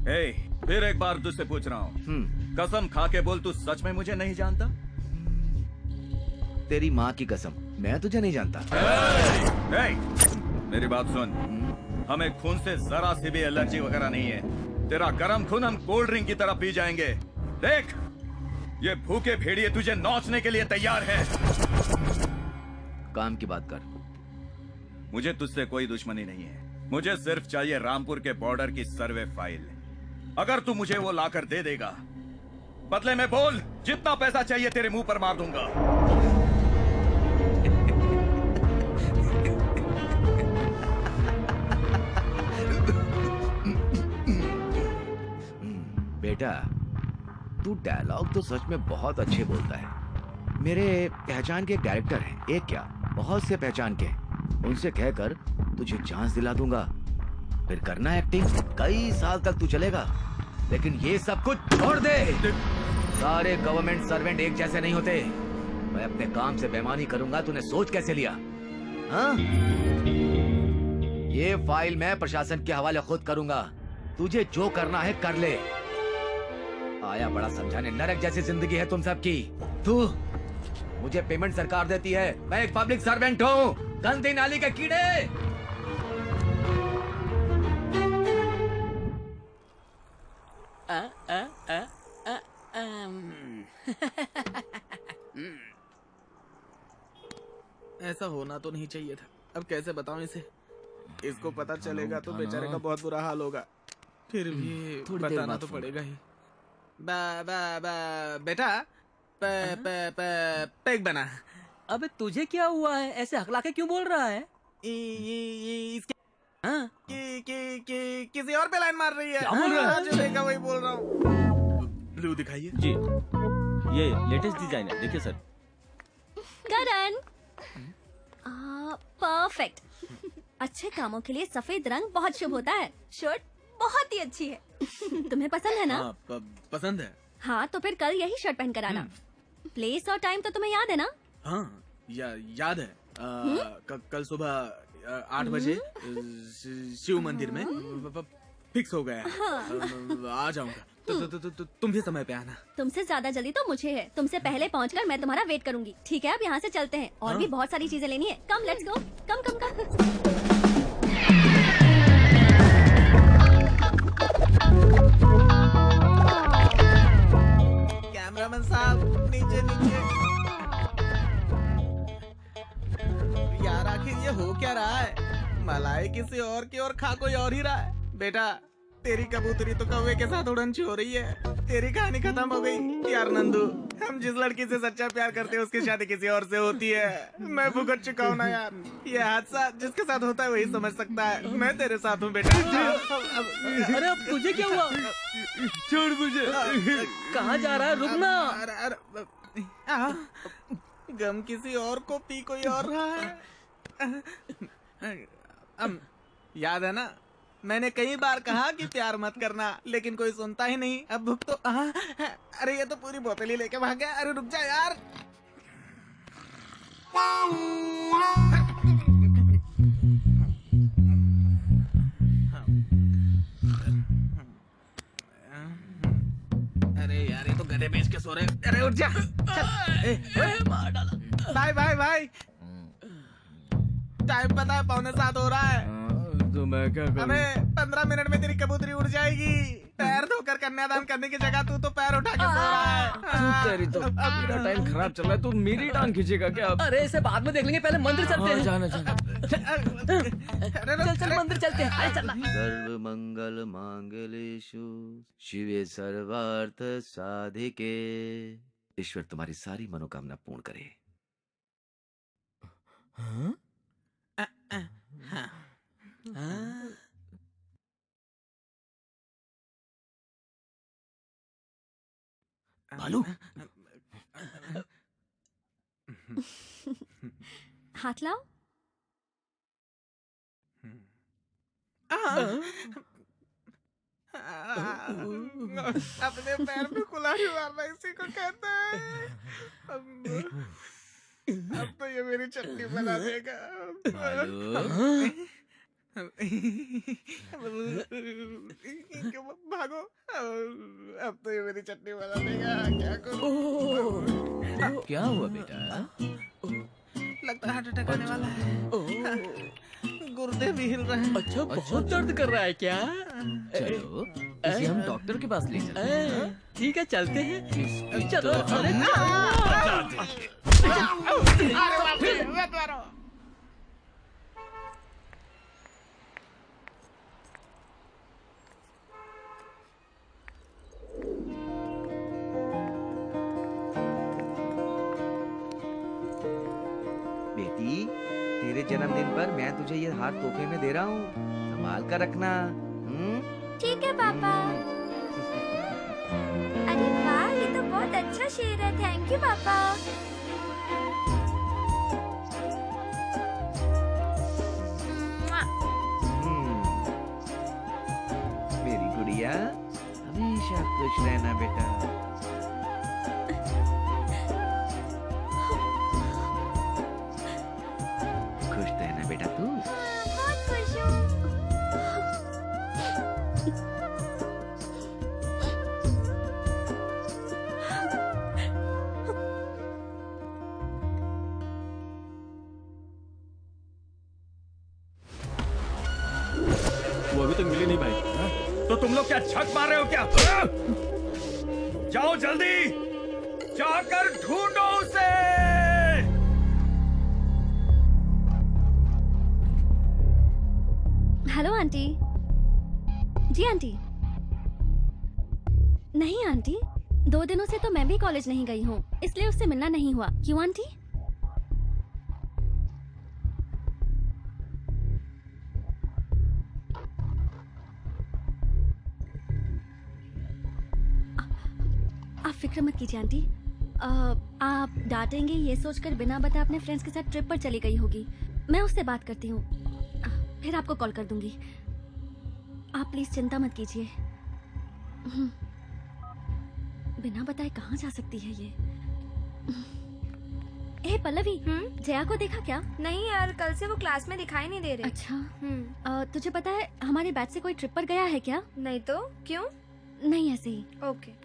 हे, फिर एक बार तुझसे पूछ रहा हूँ, कसम खा के बोल, तू सच में मुझे नहीं जानता? तेरी माँ की कसम, मैं तुझे नहीं जानता। मेरी बात सुन, हमें खून से जरा सी भी एलर्जी वगैरह नहीं है। तेरा गर्म खून हम कोल्ड ड्रिंक की तरह पी जाएंगे। देख, ये भूखे भेड़िए तुझे नोचने के लिए तैयार है। काम की बात कर। मुझे तुझसे कोई दुश्मनी नहीं है, मुझे सिर्फ चाहिए रामपुर के बॉर्डर की सर्वे फाइल। अगर तू मुझे वो लाकर दे देगा, बदले में बोल, जितना पैसा चाहिए तेरे मुंह पर मार दूंगा। बेटा, तू डायलॉग तो सच में बहुत अच्छे बोलता है। मेरे पहचान के एक डायरेक्टर हैं, एक क्या बहुत से पहचान के। उनसे कहकर तुझे चांस दिला दूंगा, फिर करना एक्टिंग। कई साल तक तू चलेगा, लेकिन ये सब कुछ छोड़ दे। सारे गवर्नमेंट सर्वेंट एक जैसे नहीं होते। मैं अपने काम से बेईमानी करूंगा, तूने सोच कैसे लिया? हाँ? ये फाइल मैं प्रशासन के हवाले खुद करूंगा। तुझे जो करना है कर ले। आया बड़ा समझाने, नरक जैसी जिंदगी है तुम सबकी। तू, मुझे पेमेंट सरकार देती है, मैं एक पब्लिक सर्वेंट हूँ। गंदी नाली के कीड़े। ऐसा होना तो नहीं चाहिए था। अब कैसे बताऊं इसे? इसको पता चलेगा तो बेचारे का बहुत बुरा हाल होगा। फिर भी बताना तो पड़ेगा ही। बेटा, पैक बना। अबे तुझे क्या हुआ है? ऐसे हकला के क्यों बोल रहा है? किसी और पे लाइन मार रही है। क्या बोल रहा है? जो देखा वही बोल रहा हूँ। ब्लू दिखाइए जी, ये लेटेस्ट डिजाइन है, देखिए सर। करण, परफेक्ट। अच्छे कामों के लिए सफेद रंग बहुत शुभ होता है। शर्ट बहुत ही अच्छी है। तुम्हें पसंद है ना? पसंद है। हाँ, तो फिर कल यही शर्ट पहन कर आना। प्लेस और टाइम तो तुम्हें याद है ना? हाँ, याद है। कल सुबह 8 बजे शिव मंदिर में फिक्स हो गया है। आ जाऊंगा। तुम भी समय पे आना। तुमसे ज्यादा जल्दी तो मुझे है। तुमसे पहले पहुंचकर मैं तुम्हारा वेट करूंगी। ठीक है, अब यहाँ से चलते हैं। और भी बहुत सारी चीजें लेनी है। कम, let's go. Come come come. Cameraman साहब, नीचे नीचे। यार आखिर ये हो क्या रहा है? मलाई किसी और की और खा कोई और ही रहा है। बेटा, तेरी कबूतरी तो कौवे के साथ उड़न हो रही है। तेरी कहानी खत्म हो गई। यार नंदू, हम जिस लड़की से सच्चा प्यार करते हैं उसकी शादी किसी और से होती है। मैं भुगत चुका हूँ ना यार। ये हादसा जिसके साथ होता है वही समझ सकता है। मैं तेरे साथ हूँ बेटा। अरे अब तुझे क्या हुआ? छोड़ मुझे। कहाँ जा रहा है? रुकना। गम किसी और को पी कोई और रहा है। याद है ना, मैंने कई बार कहा कि प्यार मत करना, लेकिन कोई सुनता ही नहीं। अब भुक तो अरे ये तो पूरी बोतल ही लेके भाग गया। अरे रुक जा यार। अरे यार, ये तो गधे बेच के सो रहे। अरे उठ जा। मार डाला। भाई टाइम पता है 6:45 हो रहा है। तो मैं क्या करूं? अबे 15 मिनट में तेरी कबूतरी उड़ जाएगी। पैर धोकर कन्यादान करने की जगह तू तो पैर उठा के सो रहा है। तेरी तो मेरा टाइम खराब चल रहा है, तू मेरी टांग खींचेगा क्या? अरे इसे बाद में देख लेंगे, पहले मंदिर चलते हैं। जाना चल मंदिर चलते हैं। अरे चल। सर्व मंगल मांगलेषु शिवे सर्वार्थ साधिके। ईश्वर तुम्हारी सारी मनोकामना पूर्ण करे। भालू। हाथ लाओ। अपने पैर पे कुल्हाड़ी मारना इसी को कहते हैं। अब तो ये मेरी चटनी बना देगा। भागो, अब तो ये मेरी चटनी बना देगा। क्या करूं? क्या हुआ बेटा? लगता है हार्ट अटैक आने वाला है। गुर्दे भी हिल रहे हैं। अच्छा, बहुत दर्द कर रहा है क्या? चलो इसे हम डॉक्टर के पास ले चलते हैं। ठीक है, चलते हैं। चलो। अरे बाप रे, मत मारो। बेटी, तेरे जन्मदिन पर मैं तुझे ये हार तोहफे में दे रहा हूँ, संभाल कर रखना। ठीक है पापा। अरे वाह, ये तो बहुत अच्छा शेर है। थैंक यू पापा। मेरी गुड़िया, हमेशा खुश रहना बेटा। खुश रहना बेटा तू। बहुत खुश हूँ। वो अभी तक मिली नहीं भाई। तो तुम लोग क्या छक मार रहे हो क्या? जाओ जल्दी, जाकर ढूंढो उसे। Hello aunty. जी आंटी। नहीं आंटी, 2 दिनों से तो मैं भी कॉलेज नहीं गई हूँ, इसलिए उससे मिलना नहीं हुआ। क्यों आंटी? आप फिक्र मत कीजिए आंटी। आप डांटेंगे ये सोचकर बिना बताए अपने फ्रेंड्स के साथ ट्रिप पर चली गई होगी। मैं उससे बात करती हूँ, फिर आपको कॉल कर दूंगी। आप प्लीज चिंता मत कीजिए। बिना बताए कहाँ जा सकती है ये? ए पल्लवी, जया को देखा क्या? नहीं यार, कल से वो क्लास में दिखाई नहीं दे रहे। अच्छा। तुझे पता है हमारे बैच से कोई ट्रिप पर गया है क्या? नहीं तो क्यों? नहीं, ऐसे ही। ओके।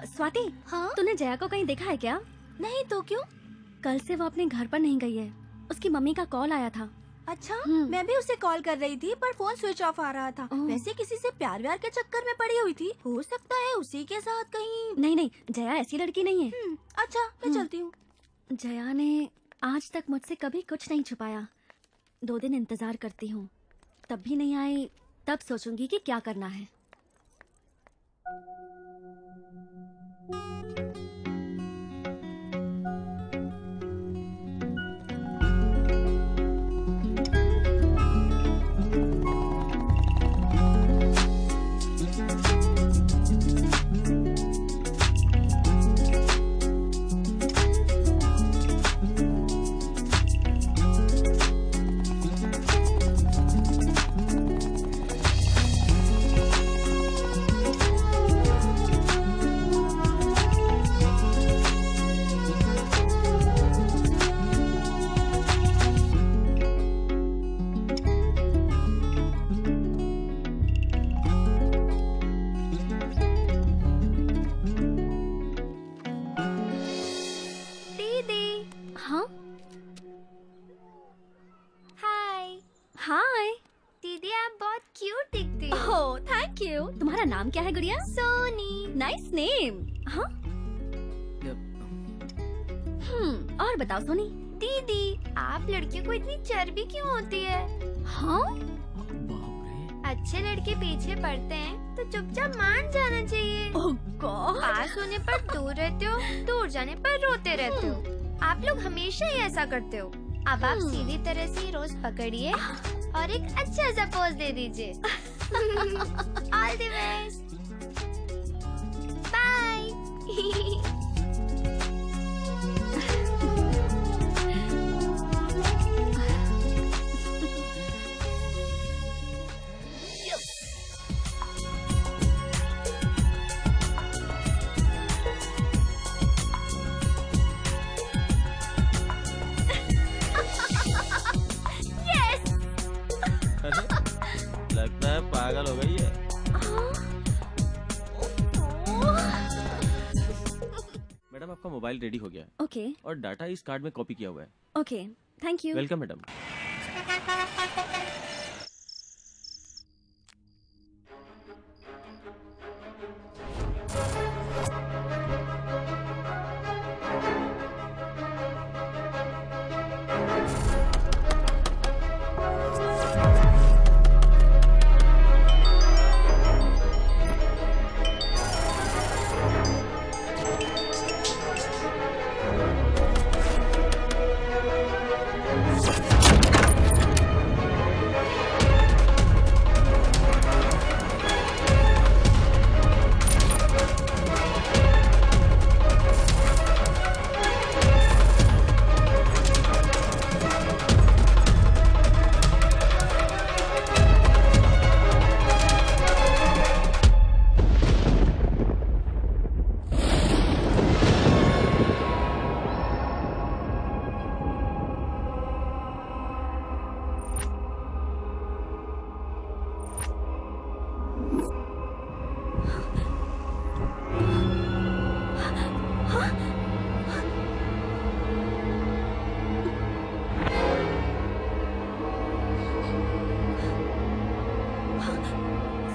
स्वाति, हाँ? तूने जया को कहीं देखा है क्या? नहीं तो क्यों? कल से वो अपने घर पर नहीं गई है। उसकी मम्मी का कॉल आया था। अच्छा, मैं भी उसे कॉल कर रही थी पर फोन स्विच ऑफ आ रहा था। वैसे किसी से प्यार व्यार के चक्कर में पड़ी हुई थी, हो सकता है उसी के साथ कहीं। नहीं, जया ऐसी लड़की नहीं है। अच्छा, मैं चलती हूँ। जया ने आज तक मुझसे कभी कुछ नहीं छुपाया। 2 दिन इंतजार करती हूँ, तब भी नहीं आई, तब सोचूंगी कि क्या करना है। तुम्हारा नाम क्या है गुड़िया? सोनी। Nice name. हाँ? और बताओ सोनी। दीदी, आप लड़कियों को इतनी चर्बी क्यों होती है? हाँ? अच्छे लड़के पीछे पड़ते हैं तो चुपचाप मान जाना चाहिए। पास होने पर दूर रहते हो, दूर जाने पर रोते रहते हो। आप लोग हमेशा ही ऐसा करते हो। अब आप सीधी तरह से रोज पकड़िए और एक अच्छा सा पोज दे दीजिए। All the best. बाय। लगता है पागल हो गई है। मैडम आपका मोबाइल रेडी हो गया है। ओके। और डाटा इस कार्ड में कॉपी किया हुआ है। Okay, thank you. Welcome madam.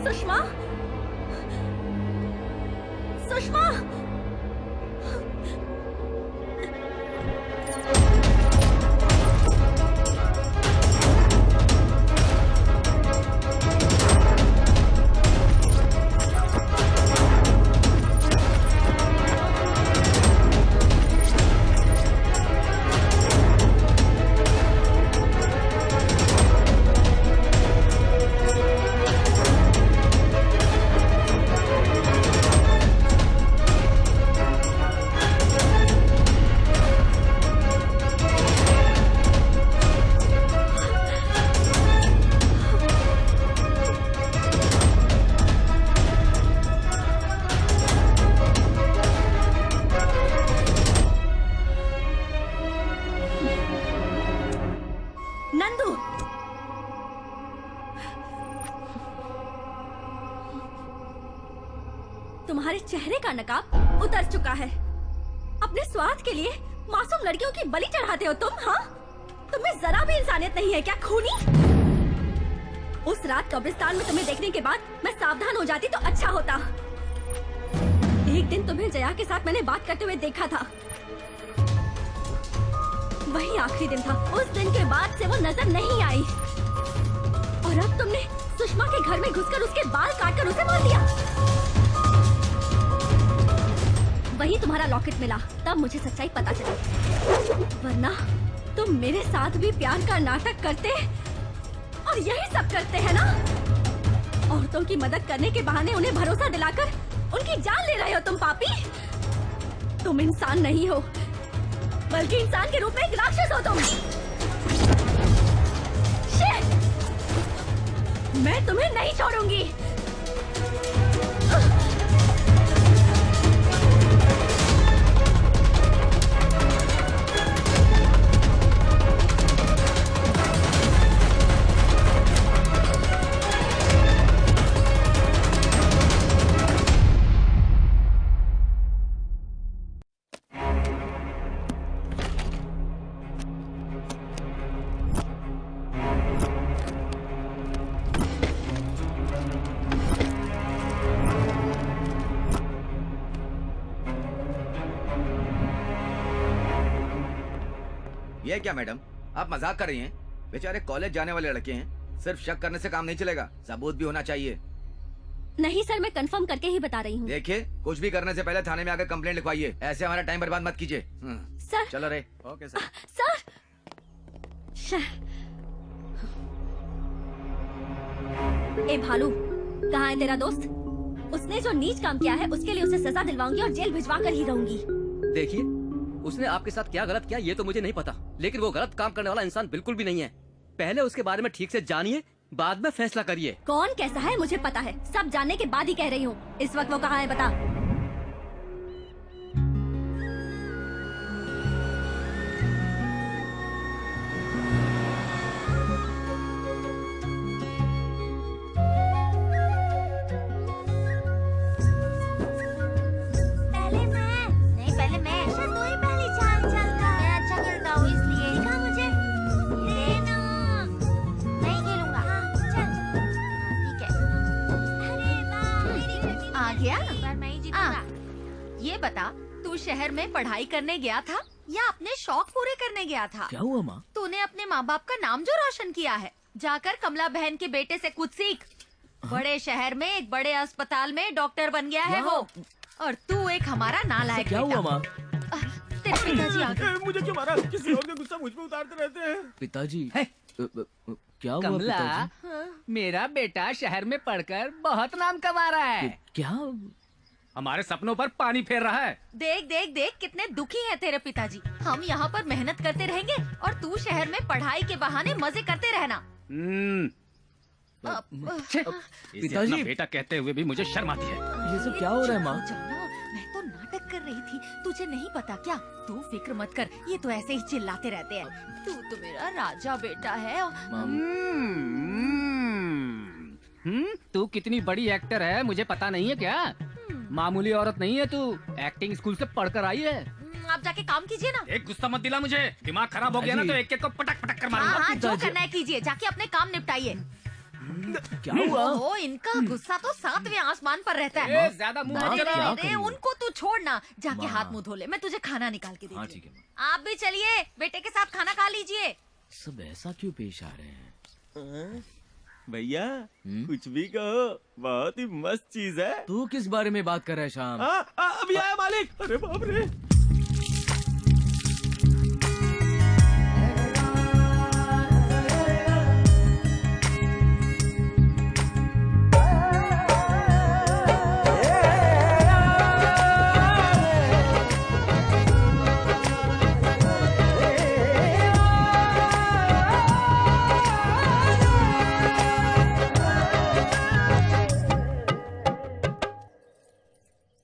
Sushma, Sushma, Nandu, तुम्हारे चेहरे का नकाब उतर चुका है। अपने स्वार्थ के लिए मासूम लड़कियों की बलि चढ़ाते हो तुम, हाँ? तुम्हें जरा भी इंसानियत नहीं है क्या, खूनी? उस रात कब्रिस्तान में तुम्हें देखने के बाद मैं सावधान हो जाती तो अच्छा होता। एक दिन तुम्हें जया के साथ मैंने बात करते हुए देखा था। वही आखिरी दिन था। उस दिन के बाद से वो नजर नहीं आई। और अब तुमने सुषमा के घर में घुसकर उसके बाल काटकर उसे मार दिया। वही तुम्हारा लॉकेट मिला, तब मुझे सच्चाई पता चली। वरना तुम मेरे साथ भी प्यार का नाटक करते और यही सब करते हैं ना? औरतों की मदद करने के बहाने उन्हें भरोसा दिलाकर उनकी जान ले रहे हो तुम पापी। तुम इंसान नहीं हो, बल्कि इंसान के रूप में एक राक्षस हो तुम। शिट! मैं तुम्हें नहीं छोड़ूंगी। ये क्या मैडम, आप मजाक कर रही हैं? बेचारे कॉलेज जाने वाले लड़के हैं। सिर्फ शक करने से काम नहीं चलेगा, सबूत भी होना चाहिए। नहीं सर, मैं कंफर्म करके ही बता रही हूँ। देखिए, कुछ भी करने से पहले थाने में आकर कंप्लेंट लिखवाइए। ऐसे हमारा टाइम बर्बाद मत कीजिए। सर। चलो रे। Okay sir. सर। ए भालू, कहाँ है तेरा दोस्त? उसने जो नीच काम किया है उसके लिए उसे सजा दिलवाऊंगी और जेल भिजवा कर ही रहूंगी। देखिए, उसने आपके साथ क्या गलत किया ये तो मुझे नहीं पता, लेकिन वो गलत काम करने वाला इंसान बिल्कुल भी नहीं है। पहले उसके बारे में ठीक से जानिए, बाद में फैसला करिए। कौन कैसा है मुझे पता है, सब जानने के बाद ही कह रही हूँ। इस वक्त वो कहाँ है बता। गया? बार मैं ही जीतूंगा। ये बता, तू शहर में पढ़ाई करने गया था या अपने शौक पूरे करने गया था? क्या हुआ माँ? तूने अपने माँ बाप का नाम जो रोशन किया है, जाकर कमला बहन के बेटे से कुछ सीख। बड़े शहर में एक बड़े अस्पताल में डॉक्टर बन गया है वो, और तू एक हमारा नालायक। क्या हुआ माँ? तेरे पिताजी आ गए। मुझे क्यों मारा? किसी और का गुस्सा मुझ पे उतारते रहते हैं। पिताजी क्या हुआ कमला, पिताजी? मेरा बेटा शहर में पढ़कर बहुत नाम कमा रहा है। क्या? हमारे सपनों पर पानी फेर रहा है। देख देख देख कितने दुखी हैं तेरे पिताजी। हम यहाँ पर मेहनत करते रहेंगे और तू शहर में पढ़ाई के बहाने मजे करते रहना। पिताजी, बेटा कहते हुए भी मुझे शर्म आती है। ये सब क्या हो रहा है माँ? मैं तो नाटक कर रही थी, तुझे नहीं पता क्या? तू फिक्र मत कर, ये तो ऐसे ही चिल्लाते रहते हैं। तू तो मेरा राजा बेटा है। तू कितनी बड़ी एक्टर है मुझे पता नहीं है क्या? मामूली औरत नहीं है तू, एक्टिंग स्कूल से पढ़कर आई है। आप जाके काम कीजिए ना। एक गुस्सा मत दिला मुझे, दिमाग खराब हो गया ना तो एक एक को पटक पटक कर मारूंगा। हाँ, जो करना है कीजिए, जाके अपने काम निपटाइए। क्या हुआ? ओ, इनका गुस्सा तो 7वें आसमान पर रहता ए, है। ज्यादा मुंह अरे मत चला। रे, उनको तू छोड़ना, जाके हाथ मुंह धो ले, मैं तुझे खाना निकाल के देती हूँ। आप भी चलिए, बेटे के साथ खाना खा लीजिए। सब ऐसा क्यों पेश आ रहे हैं? भैया कुछ भी कहो, बहुत ही मस्त चीज है। तू किस बारे में बात कर रहा है शाम? अभी आया मालिक। अरे बाप रे।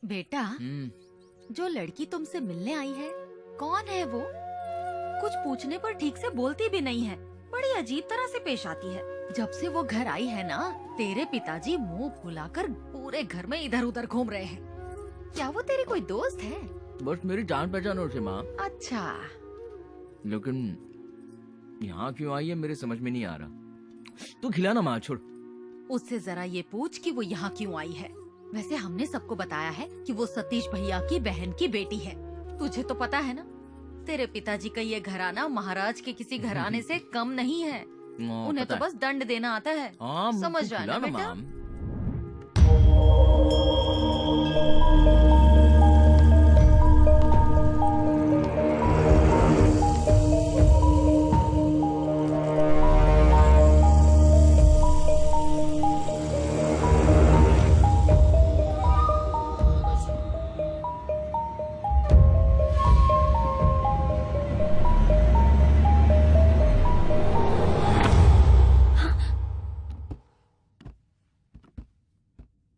बेटा, जो लड़की तुमसे मिलने आई है, कौन है वो? कुछ पूछने पर ठीक से बोलती भी नहीं है, बड़ी अजीब तरह से पेश आती है। जब से वो घर आई है ना, तेरे पिताजी मुंह फुलाकर पूरे घर में इधर उधर घूम रहे हैं। क्या वो तेरी कोई दोस्त है? बस मेरी जान पहचान और से माँ। अच्छा, लेकिन यहाँ क्यों आई है मेरे समझ में नहीं आ रहा। तू खिलाना माँ, छोड़। उससे जरा ये पूछ कि वो यहाँ क्यों आई है। वैसे हमने सबको बताया है कि वो सतीश भैया की बहन की बेटी है। तुझे तो पता है ना, तेरे पिताजी का ये घराना महाराज के किसी घराने से कम नहीं है। उन्हें तो बस दंड देना आता है। समझ जाना बेटा।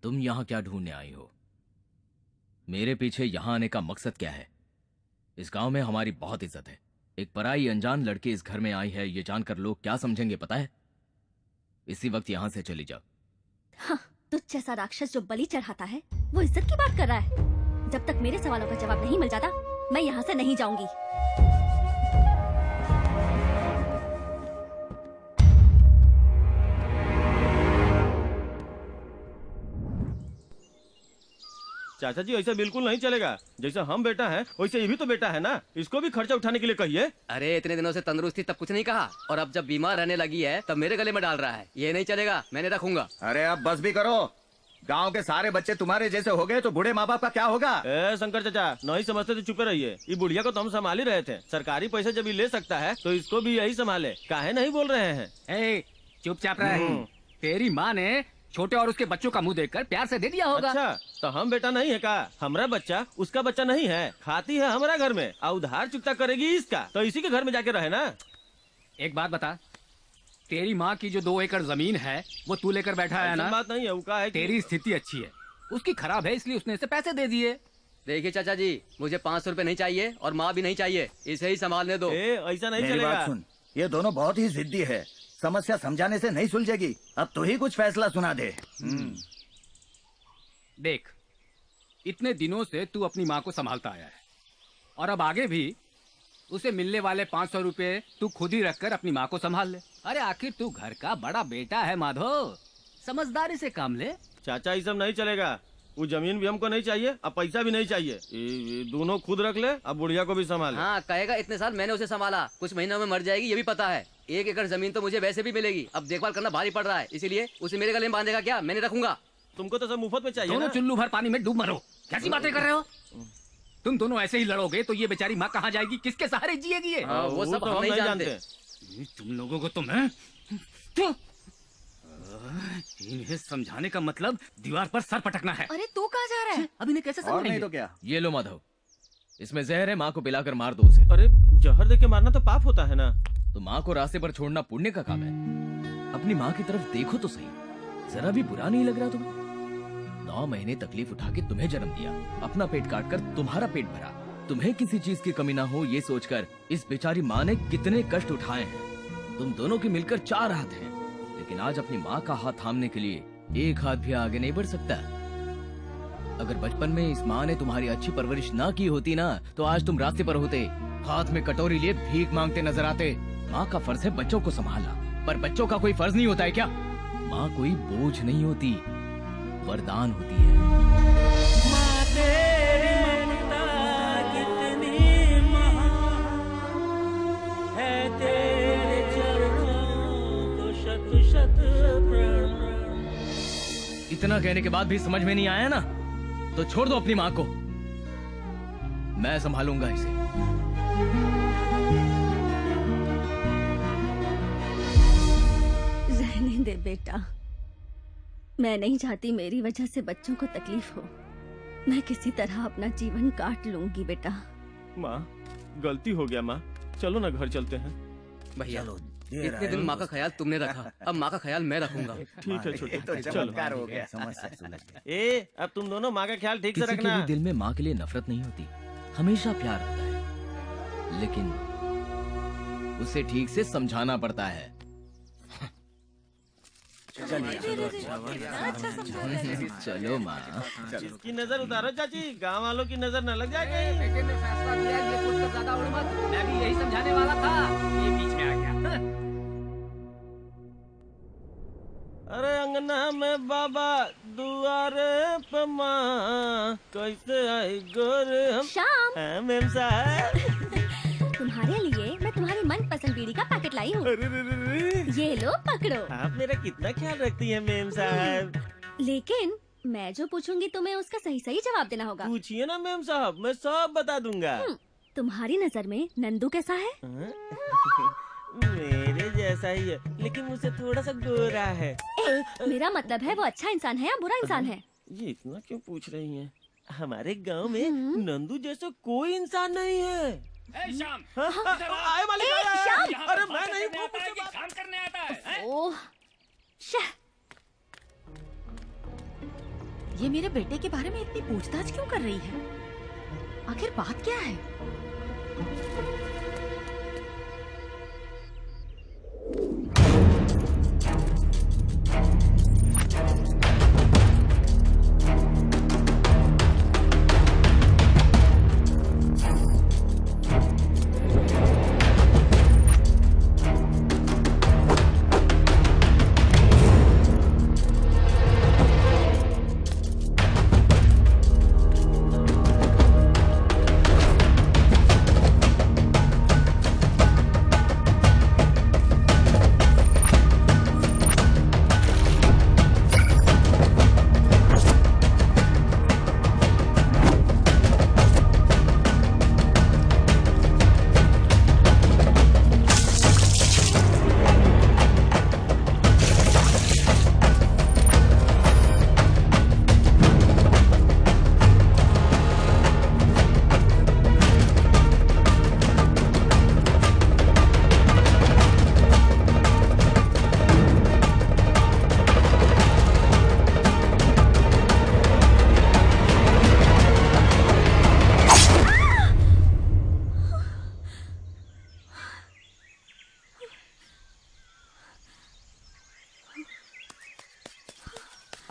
तुम यहाँ क्या ढूंढने आई हो? मेरे पीछे यहाँ आने का मकसद क्या है? इस गांव में हमारी बहुत इज्जत है। एक पराई अनजान लड़की इस घर में आई है, ये जानकर लोग क्या समझेंगे पता है? इसी वक्त यहाँ से चली जाओ। हाँ, तुझ जैसा राक्षस जो बलि चढ़ाता है वो इज्जत की बात कर रहा है। जब तक मेरे सवालों का जवाब नहीं मिल जाता, मैं यहाँ से नहीं जाऊंगी। चाचा जी ऐसा बिल्कुल नहीं चलेगा। जैसा हम बेटा है वैसे ये भी तो बेटा है ना, इसको भी खर्चा उठाने के लिए कहिए। अरे इतने दिनों से तंदुरुस्त थी तब कुछ नहीं कहा, और अब जब बीमार रहने लगी है तब मेरे गले में डाल रहा है। ये नहीं चलेगा, मैंने रखूंगा। अरे अब बस भी करो। गांव के सारे बच्चे तुम्हारे जैसे हो गए तो बूढ़े माँ बाप का क्या होगा? शंकर चाचा नहीं समझते तो चुपे रहिए। ये बुढ़िया को तो हम संभाल ही रहे थे। सरकारी पैसे जब ये ले सकता है तो इसको भी यही संभाले। काहे नहीं बोल रहे हैं? चुपचाप रहे। तेरी माँ ने छोटे और उसके बच्चों का मुंह देखकर प्यार से दे दिया होगा। अच्छा, तो हम बेटा नहीं है का? हमारा बच्चा उसका बच्चा नहीं है, खाती है हमारा घर में और उधार चुकता करेगी इसका, तो इसी के घर में जाके रहे ना। एक बात बता, तेरी माँ की जो 2 एकड़ जमीन है वो तू लेकर बैठा है ना? बात नहीं है, वो है तेरी स्थिति अच्छी है, उसकी खराब है, इसलिए उसने इसे पैसे दे दिए। देखिए चाचा जी, मुझे 500 रुपए नहीं चाहिए और माँ भी नहीं चाहिए, इसे ही संभालने दो। ऐसा नहीं मेरी चलेगा। बात सुन, ये दोनों बहुत ही जिद्दी है, समस्या समझाने से नहीं सुलझेगी। अब तू ही कुछ फैसला सुना दे। देख, इतने दिनों से तू अपनी माँ को संभालता आया है और अब आगे भी उसे मिलने वाले 500 रुपए तू खुद ही रखकर अपनी माँ को संभाल ले। अरे आखिर तू घर का बड़ा बेटा है माधव, समझदारी से काम ले। चाचा ये सब नहीं चलेगा। वो जमीन भी हमको नहीं चाहिए, अब पैसा भी नहीं चाहिए। ये दोनों खुद रख ले, अब बुढ़िया को भी संभाल। हाँ कहेगा इतने साल मैंने उसे संभाला, कुछ महीनों में मर जाएगी ये भी पता है। 1 एकड़ जमीन तो मुझे वैसे भी मिलेगी, अब देखभाल करना भारी पड़ रहा है, इसीलिए उसे मेरे गले में बांधेगा क्या, मैंने रखूंगा। तुमको तो सब मुफ्त में चाहिए दोनों ना? चुल्लू भर पानी में डूब मरो, कैसी बातें कर रहे हो? तुम दोनों ऐसे ही लड़ोगे तो ये बेचारी माँ कहाँ जाएगी, किसके सहारे जिएगी ये? वो सब हम नहीं जानते। तुम लोगों को तो मैं इन्हें समझाने का मतलब दीवार पर सर पटकना है। अरे तू कहाँ जा रहा है? अब इन्हें कैसे और समझाएंगे? नहीं तो क्या? ये लो माधव, इसमें जहर है, माँ को पिलाकर मार दो उसे। अरे जहर देके मारना तो पाप होता है ना। तो माँ को रास्ते पर छोड़ना पुण्य का काम है। अपनी माँ की तरफ देखो तो सही, जरा भी बुरा नहीं लग रहा तुम्हें? 9 महीने तकलीफ उठा के तुम्हें जन्म दिया, अपना पेट काट कर तुम्हारा पेट भरा, तुम्हें किसी चीज की कमी ना हो ये सोचकर इस बेचारी माँ ने कितने कष्ट उठाए हैं। तुम दोनों के मिलकर 4 हाथ हैं, लेकिन आज अपनी माँ का हाथ थामने के लिए 1 हाथ भी आगे नहीं बढ़ सकता। अगर बचपन में इस माँ ने तुम्हारी अच्छी परवरिश ना की होती ना, तो आज तुम रास्ते पर होते, हाथ में कटोरी लिए भीख मांगते नजर आते। माँ का फर्ज है बच्चों को संभालना, पर बच्चों का कोई फर्ज नहीं होता है क्या? माँ कोई बोझ नहीं होती, वरदान होती है। माँ तेरी ममता कितनी महान है, तेरे चरणों को शत शत प्रणाम। इतना कहने के बाद भी समझ में नहीं आया ना, तो छोड़ दो अपनी माँ को, मैं संभालूंगा इसे। रहने दे बेटा, मैं नहीं चाहती मेरी वजह से बच्चों को तकलीफ हो। मैं किसी तरह अपना जीवन काट लूंगी बेटा। माँ गलती हो गया माँ, चलो ना घर चलते हैं। भैया इतने दिन माँ का ख्याल तुमने रखा, अब माँ का ख्याल मैं रखूंगा। ठीक है छोटे, तो चलो। चमत्कार हो गया, समस्या सुलझ गई। ए अब तुम दोनों माँ का ख्याल ठीक से किसी के रखना। भी दिल में माँ के लिए नफरत नहीं होती, हमेशा प्यार होता है, लेकिन उसे ठीक से समझाना पड़ता है। चलो माँ, इसकी नजर उतारो चाची, गांव वालों की नजर न लग जाए। बेटे ने फैसला लिया, ये खुद कर ज्यादा उड़ मत। मैं भी यही समझाने वाला था, ये बीच में आ गया। अरे अंगना में बाबा दुआरे पे माँ, कैसे आई गोरे हम। श्याम, हाँ, मेम साहब तुम्हारे लिए मैं तुम्हारी मनपसंद बीड़ी का पैकेट लाई हूँ। ये लो पकड़ो। आप मेरा कितना ख्याल रखती हैं मेम साहब। लेकिन मैं जो पूछूंगी तुम्हें उसका सही सही जवाब देना होगा। पूछिए ना मेम साहब, मैं सब बता दूंगा। तुम्हारी नजर में नंदू कैसा है? मेरे जैसा ही है, लेकिन मुझसे थोड़ा सा गोरा है। मेरा मतलब है वो अच्छा इंसान है या बुरा इंसान है? ये इतना क्यों पूछ रही हैं? हमारे गांव में नंदू जैसा कोई इंसान नहीं है। श्याम, आए मालिक, आए। अरे मैं नहीं, वो मुझसे बात काम करने आता है। ओह, ये मेरे बेटे के बारे में इतनी पूछताछ क्यों कर रही है? आखिर बात क्या है?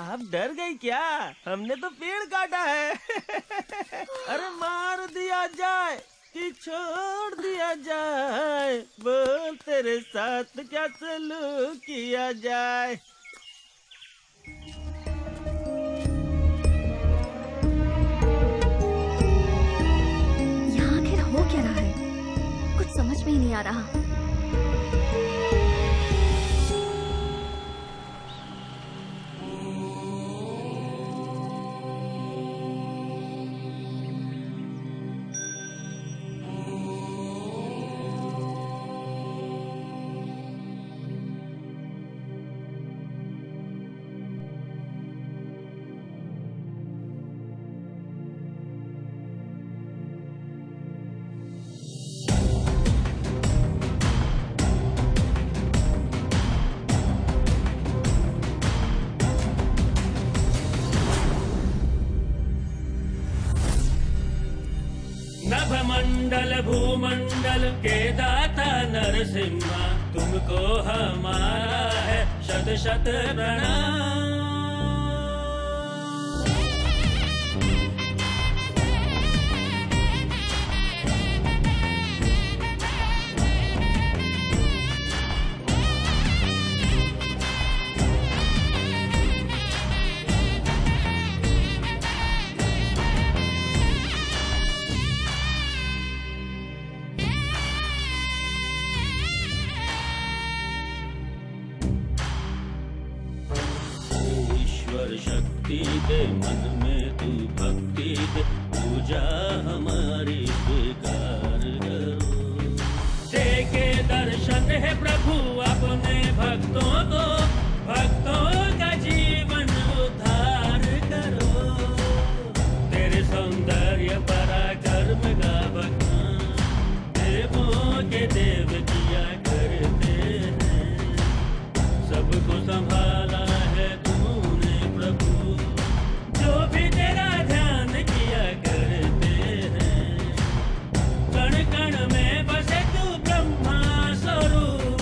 आप डर गई क्या? हमने तो पेड़ काटा है। अरे मार दिया जाए कि छोड़ दिया जाए, बोल तेरे साथ क्या सलूक किया जाए। आ रहा। नभमंडल भूमंडल के दाता नरसिम्हा, तुमको हमारा है शत शत प्रणाम। शक्ति दे मन में तू भक्ति दे, पूजा हमारी स्वीकार करो। दे के दर्शन है प्रभु अपने भक्तों को, भक्तों का जीवन उद्धार करो। तेरे सौंदर्य पराक्रम का बखान देवों के देव किया करते हैं। सबको संभाला है प्रभु, जो भी तेरा ध्यान किया करते हैं। कण कण में बसे तू ब्रह्मा स्वरूप,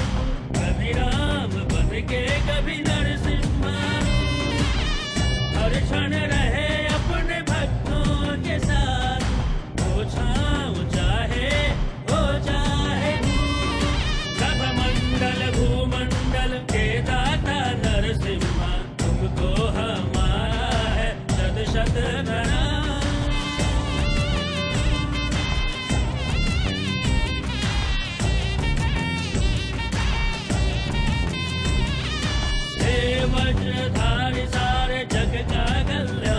कभी राम बन के कभी नरसिम्हा। हर क्षण रहे अपने भक्तों के साथ, हो छाँव चाहे हो चाहे नभमंडल भूमंडल के दाता नरसिम्हा, तुमको हमारा है शत शत प्रणाम। हे वज्रधारी सारे जग का कल्याण,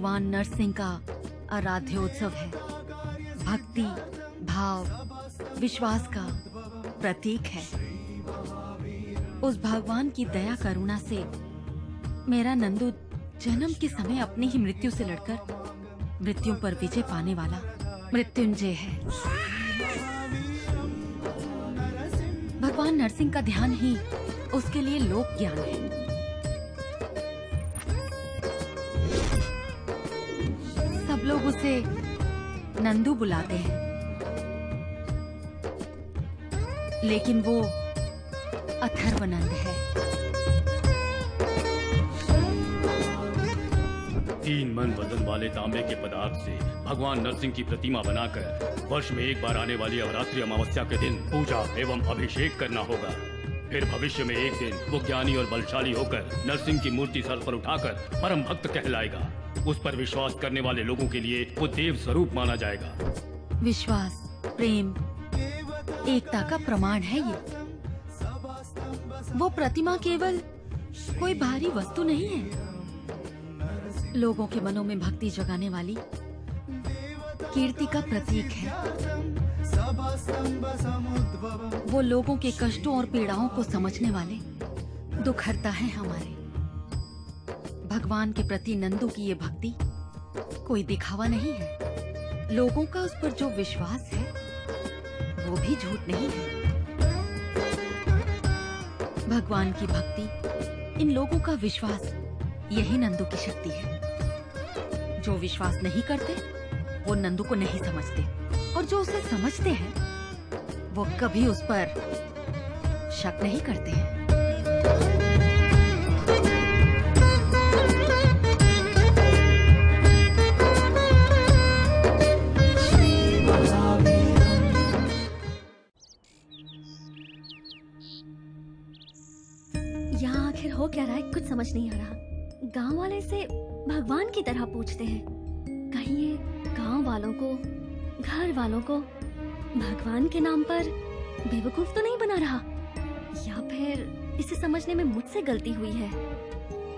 भगवान नरसिंह का आराध्योत्सव है। भक्ति, भाव, विश्वास का प्रतीक है। उस भगवान की दया करुणा से मेरा नंदू जन्म के समय अपनी ही मृत्यु से लड़कर मृत्यु पर विजय पाने वाला मृत्युंजय है। भगवान नरसिंह का ध्यान ही उसके लिए लोक ज्ञान है। सब लोग उसे नंदू बुलाते हैं, लेकिन वो अथर्वनंद है। 3 मन वजन वाले तांबे के पदार्थ से भगवान नरसिंह की प्रतिमा बनाकर वर्ष में एक बार आने वाली अवरात्रि अमावस्या के दिन पूजा एवं अभिषेक करना होगा। फिर भविष्य में एक दिन वो ज्ञानी और बलशाली होकर नरसिंह की मूर्ति सर पर उठाकर परम भक्त कहलाएगा। उस पर विश्वास करने वाले लोगों के लिए वो देव स्वरूप माना जाएगा। विश्वास, प्रेम, एकता का प्रमाण है ये। वो प्रतिमा केवल कोई बाहरी वस्तु नहीं है, लोगों के मनों में भक्ति जगाने वाली कीर्ति का प्रतीक है। वो लोगों के कष्टों और पीड़ाओं को समझने वाले दुखहर्ता है हमारे। भगवान के प्रति नंदू की ये भक्ति कोई दिखावा नहीं है। लोगों का उस पर जो विश्वास है वो भी झूठ नहीं है। भगवान की भक्ति, इन लोगों का विश्वास, यही नंदू की शक्ति है। जो विश्वास नहीं करते वो नंदू को नहीं समझते, और जो उसे समझते हैं वो कभी उस पर शक नहीं करते हैं। यहाँ आखिर हो क्या रहा है, कुछ समझ नहीं आ रहा। गांव वाले से भगवान की तरह पूछते हैं, कहीं ये गांव वालों को, घर वालों को भगवान के नाम पर बेवकूफ तो नहीं बना रहा, या फिर इसे समझने में मुझसे गलती हुई है।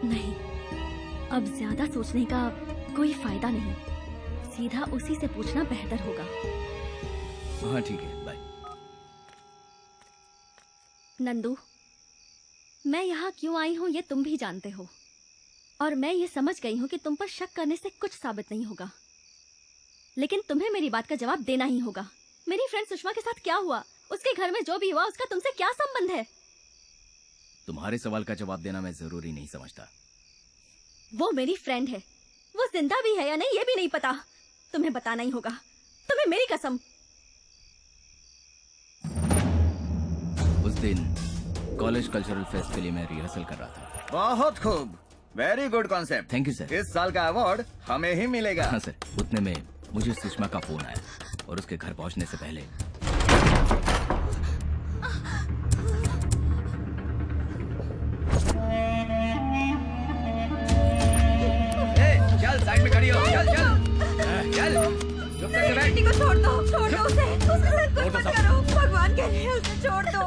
नहीं, अब ज्यादा सोचने का कोई फायदा नहीं, सीधा उसी से पूछना बेहतर होगा। हाँ ठीक है, बाय। नंदू, मैं यहाँ क्यों आई हूँ ये तुम भी जानते हो, और मैं ये समझ गई हूँ कि तुम पर शक करने से कुछ साबित नहीं होगा, लेकिन तुम्हें मेरी बात का जवाब देना ही होगा। मेरी फ्रेंड सुषमा के साथ क्या हुआ, उसके घर में जो भी हुआ, उसका तुमसे क्या संबंध है? तुम्हारे सवाल का जवाब देना मैं जरूरी नहीं समझता। वो मेरी फ्रेंड है, वो जिंदा भी है या नहीं ये भी नहीं पता, तुम्हें बताना ही होगा, तुम्हें मेरी कसम। उस दिन कॉलेज कल्चरल फेस्ट के लिए मैं रिहर्सल कर रहा था। बहुत खूब, very good concept. Thank you sir. इस साल का अवार्ड हमें ही मिलेगा। हाँ सर। उतने में मुझे सुषमा का फोन आया, और उसके घर पहुंचने से पहले चल साइड में खड़ी हो, चल चल चुप कर बेटी को छोड़ दो उसे कुछ मत करो, भगवान के लिए उसे छोड़ दो।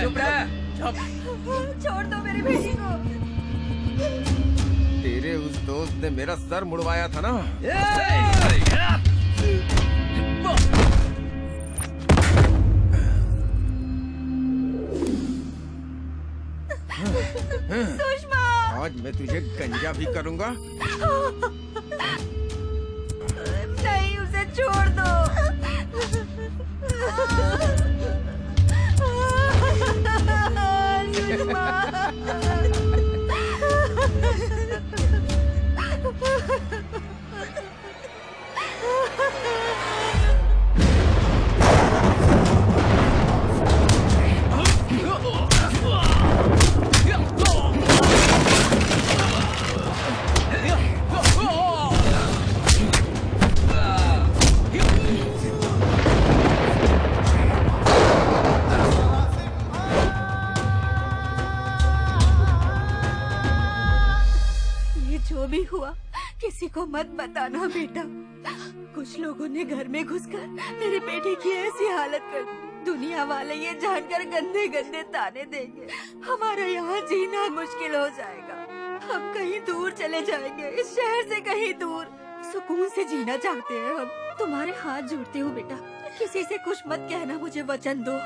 चुप रह, चुप। छोड़ दो मेरी बेटी को। तेरे उस दोस्त ने मेरा सर मुड़वाया था ना। सुषमा, आज मैं तुझे गंजा भी करूंगा। नहीं, उसे छोड़ दो। जो भी हुआ किसी को मत बताना बेटा। कुछ लोगों ने घर में घुसकर मेरी बेटी की ऐसी हालत कर दी, दुनिया वाले ये जानकर गंदे गंदे ताने देंगे, हमारा यहाँ जीना मुश्किल हो जाएगा। हम कहीं दूर चले जाएंगे, इस शहर से कहीं दूर। सुकून से जीना चाहते हैं हम। तुम्हारे हाथ जोड़ते हो बेटा, किसी से कुछ मत कहना, मुझे वचन दो।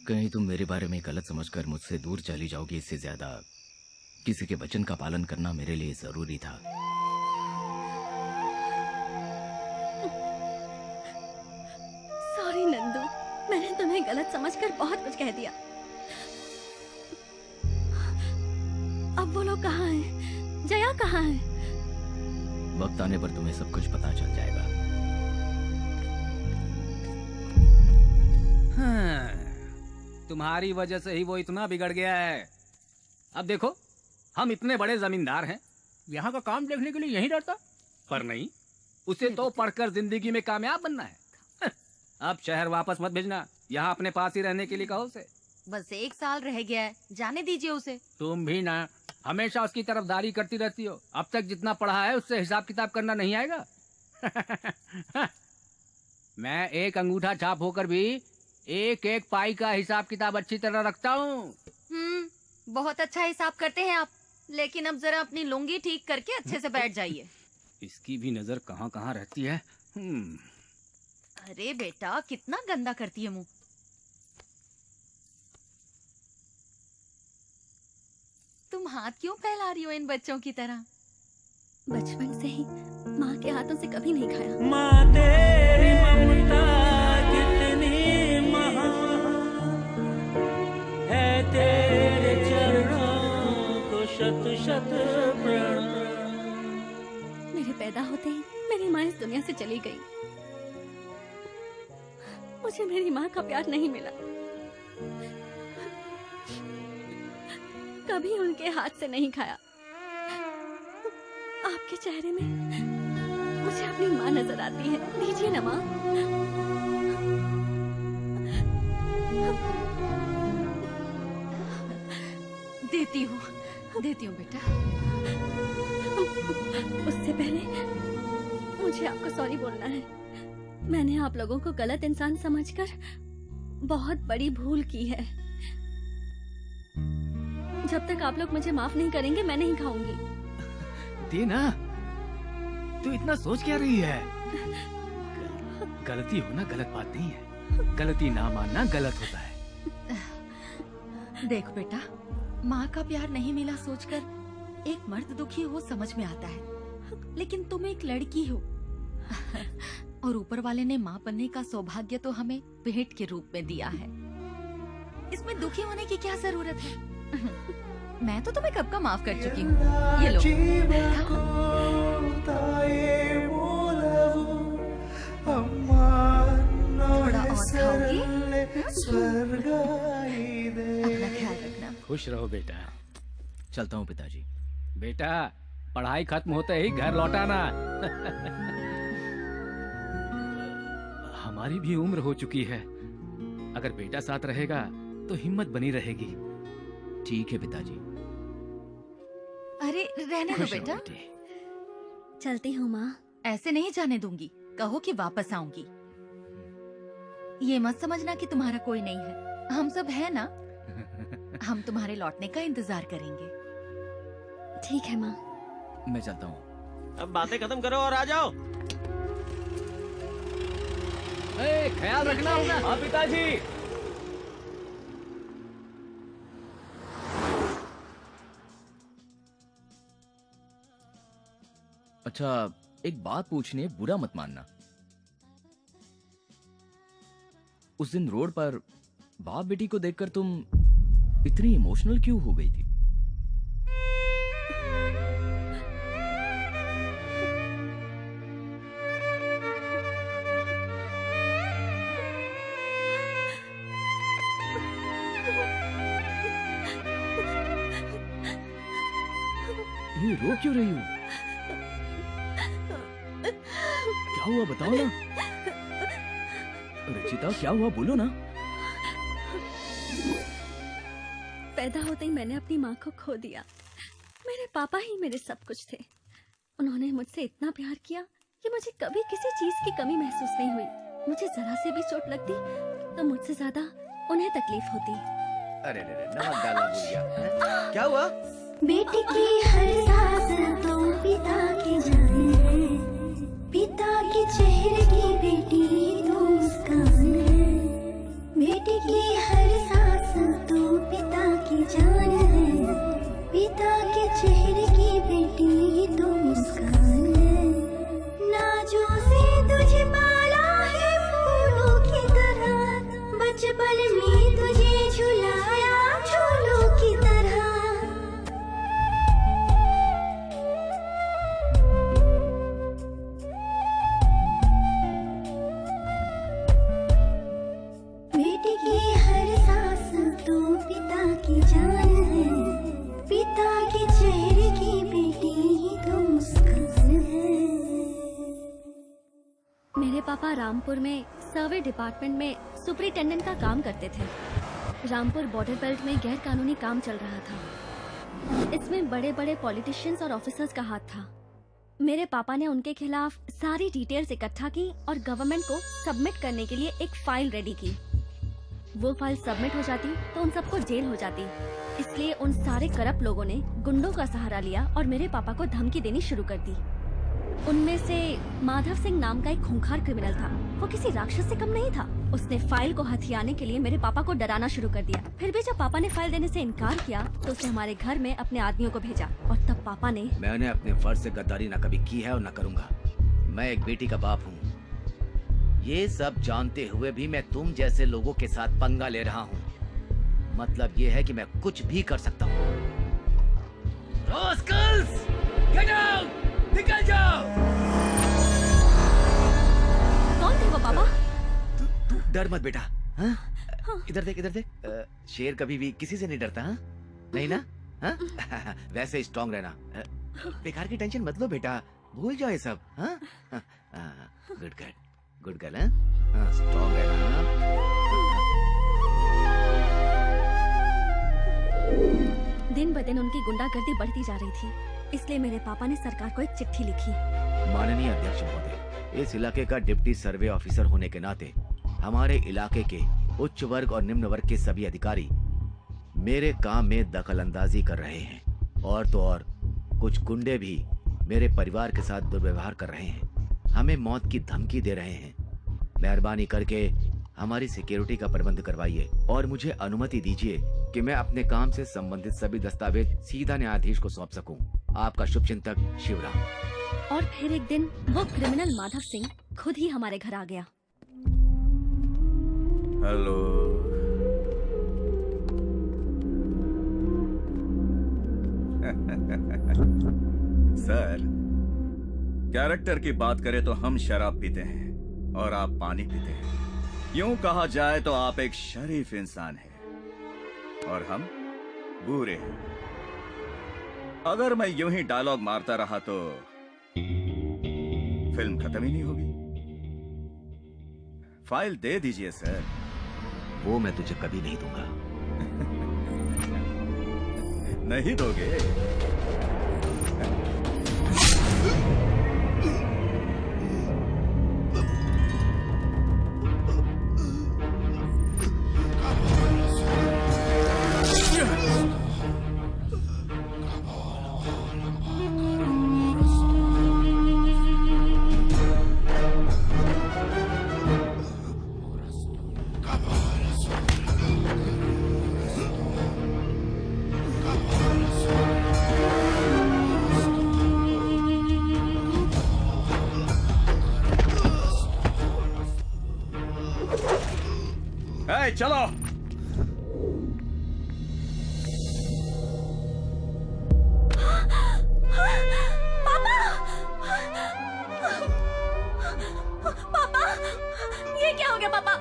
कहीं तुम मेरे बारे में गलत समझकर मुझसे दूर चली जाओगी, इससे ज्यादा किसी के वचन का पालन करना मेरे लिए जरूरी था। सॉरी नंदू, मैंने तुम्हें गलत समझकर बहुत कुछ कह दिया। अब वो लोग कहाँ हैं? जया कहाँ है? वक्त आने पर तुम्हें सब कुछ पता चल जाएगा। हाँ, तुम्हारी वजह से ही वो इतना बिगड़ गया है। अब देखो, हम इतने बड़े जमींदार हैं, यहाँ का काम देखने के लिए यहीं रहता, पर नहीं, उसे तो पढ़कर जिंदगी में कामयाब बनना है। अब शहर वापस मत भेजना, यहाँ अपने पास ही रहने के लिए कहो उसे। बस 1 साल रह गया है, जाने दीजिए उसे। तुम भी ना हमेशा उसकी तरफदारी करती रहती हो। अब तक जितना पढ़ा है उससे हिसाब किताब करना नहीं आएगा। मैं एक अंगूठा छाप होकर भी एक एक पाई का हिसाब किताब अच्छी तरह रखता हूँ। बहुत अच्छा हिसाब करते हैं आप, लेकिन अब जरा अपनी लुंगी ठीक करके अच्छे से बैठ जाइए। इसकी भी नजर कहाँ कहाँ रहती है। अरे बेटा, कितना गंदा करती है मुंह। तुम हाथ क्यों फैला रही हो इन बच्चों की तरह? बचपन से ही माँ के हाथों से कभी नहीं खाया। माँ तेरी ममता कितनी महान है, तेरे चरणों को शत शत प्रणाम। मेरे पैदा होते ही मेरी माँ इस दुनिया से चली गई। मुझे मेरी माँ का प्यार नहीं मिला, कभी उनके हाथ से नहीं खाया। आपके चेहरे में मुझे अपनी माँ नजर आती है, दीजिए ना माँ। देती हूँ बेटा। उससे पहले मुझे आपको सॉरी बोलना है। मैंने आप लोगों को गलत इंसान समझकर बहुत बड़ी भूल की है। जब तक आप लोग मुझे माफ नहीं करेंगे मैं नहीं खाऊंगी। दीना, तू इतना सोच क्या रही है? गलती होना गलत बात नहीं है, गलती ना मानना गलत होता है। देख बेटा, माँ का प्यार नहीं मिला सोचकर एक मर्द दुखी हो समझ में आता है, लेकिन तुम एक लड़की हो और ऊपर वाले ने माँ बनने का सौभाग्य तो हमें भेंट के रूप में दिया है। इसमें दुखी होने की क्या जरूरत है? मैं तो तुम्हें कब का माफ कर चुकी हूँ। ये लो। थोड़ा और खाओगी? अपना ख्याल रखना। खुश रहो बेटा। चलता हूँ पिताजी। बेटा, पढ़ाई खत्म होते ही घर लौटाना। हमारी भी उम्र हो चुकी है, अगर बेटा साथ रहेगा तो हिम्मत बनी रहेगी। ठीक है पिताजी। अरे रहने दो बेटा। चलती हूँ माँ। ऐसे नहीं जाने दूंगी, कहो कि वापस आऊंगी। ये मत समझना कि तुम्हारा कोई नहीं है, हम सब है ना। हम तुम्हारे लौटने का इंतजार करेंगे। ठीक है माँ। मैं चलता हूँ। अब बातें खत्म करो और आ जाओ। ख्याल रखना होगा। हाँ पिताजी। अच्छा, एक बात पूछनी है, बुरा मत मानना। उस दिन रोड पर बाप बेटी को देखकर तुम इतनी इमोशनल क्यों हो गई थी? ये रो क्यों रही हो? क्या हुआ बताओ ना। रचिता, क्या हुआ बोलो ना। पैदा होते ही मैंने अपनी माँ को खो दिया। मेरे पापा ही मेरे सब कुछ थे। उन्होंने मुझसे इतना प्यार किया कि मुझे कभी किसी चीज की कमी महसूस नहीं हुई। मुझे जरा से भी चोट लगती तो मुझसे ज्यादा उन्हें तकलीफ होती। अरे नमक डालना भूल गया। क्या हुआ? बेटी की हर सांस तो पिता की जान है, पिता के चेहरे की बेटी तो मुस्कान है। बेटी की हर सांस तो पिता की जान है, पिता के चेहरे की बेटी तो मुस्कान है। नाजों से तुझे पाला है फूलों की तरह, बचपन में तुझे झुलाया झूलों की तरह। बेटी की हर सांस तो पिता की जान है, पिता के चेहरे की बेटी ही तो मुस्कान है। मेरे पापा रामपुर में सर्वे डिपार्टमेंट में सुपरिटेंडेंट का काम करते थे। रामपुर बॉर्डर बेल्ट में गैर कानूनी काम चल रहा था। इसमें बड़े बड़े पॉलिटिशियंस और ऑफिसर्स का हाथ था। मेरे पापा ने उनके खिलाफ सारी डिटेल्स इकट्ठा की और गवर्नमेंट को सबमिट करने के लिए एक फाइल रेडी की। वो फाइल सबमिट हो जाती तो उन सबको जेल हो जाती। इसलिए उन सारे करप्ट लोगों ने गुंडों का सहारा लिया और मेरे पापा को धमकी देनी शुरू कर दी। उनमें से माधव सिंह नाम का एक खूंखार क्रिमिनल था। वो किसी राक्षस से कम नहीं था। उसने फाइल को हथियाने के लिए मेरे पापा को डराना शुरू कर दिया। फिर भी जब पापा ने फाइल देने से इनकार किया तो उसने हमारे घर में अपने आदमियों को भेजा और तब पापा ने मैंने अपने फर्ज से गद्दारी न कभी की है और न करूंगा। मैं एक बेटी का बाप हूँ। ये सब जानते हुए भी मैं तुम जैसे लोगों के साथ पंगा ले रहा हूँ। मतलब ये है कि मैं कुछ भी कर सकता हूँ। Rascals, get out! निकल जाओ! कौन थे वो पापा? तू डर मत बेटा। हाँ? इधर देख, इधर देख। शेर कभी भी किसी से नहीं डरता। हाँ? नहीं ना? हाँ? वैसे स्ट्रांग रहना। बेकार की टेंशन मत लो बेटा, भूल जाओ ये सब। हाँ? Good girl, good girl. हाँ, स्ट्रांग रहना। दिन ब दिन उनकी गुंडागर्दी बढ़ती जा रही थी, इसलिए मेरे पापा ने सरकार को एक चिट्ठी लिखी। माननीय अध्यक्ष महोदय, इस इलाके का डिप्टी सर्वे ऑफिसर होने के नाते हमारे इलाके के उच्च वर्ग और निम्न वर्ग के सभी अधिकारी मेरे काम में दखल अंदाजी कर रहे हैं। और तो और कुछ गुंडे भी मेरे परिवार के साथ दुर्व्यवहार कर रहे हैं, हमें मौत की धमकी दे रहे हैं। मेहरबानी करके हमारी सिक्योरिटी का प्रबंध करवाइए और मुझे अनुमति दीजिए कि मैं अपने काम से संबंधित सभी दस्तावेज सीधा न्यायाधीश को सौंप सकूं। आपका शुभचिंतक शिवराम। और फिर एक दिन वो क्रिमिनल माधव सिंह खुद ही हमारे घर आ गया। हेलो। सर, कैरेक्टर की बात करें तो हम शराब पीते हैं और आप पानी पीते हैं। यूं कहा जाए तो आप एक शरीफ इंसान हैं और हम बुरे हैं। अगर मैं यूं ही डायलॉग मारता रहा तो फिल्म खत्म ही नहीं होगी। फाइल दे दीजिए सर। वो मैं तुझे कभी नहीं दूंगा। नहीं दोगे? चलो। पापा! पापा! ये क्या हो गया पापा?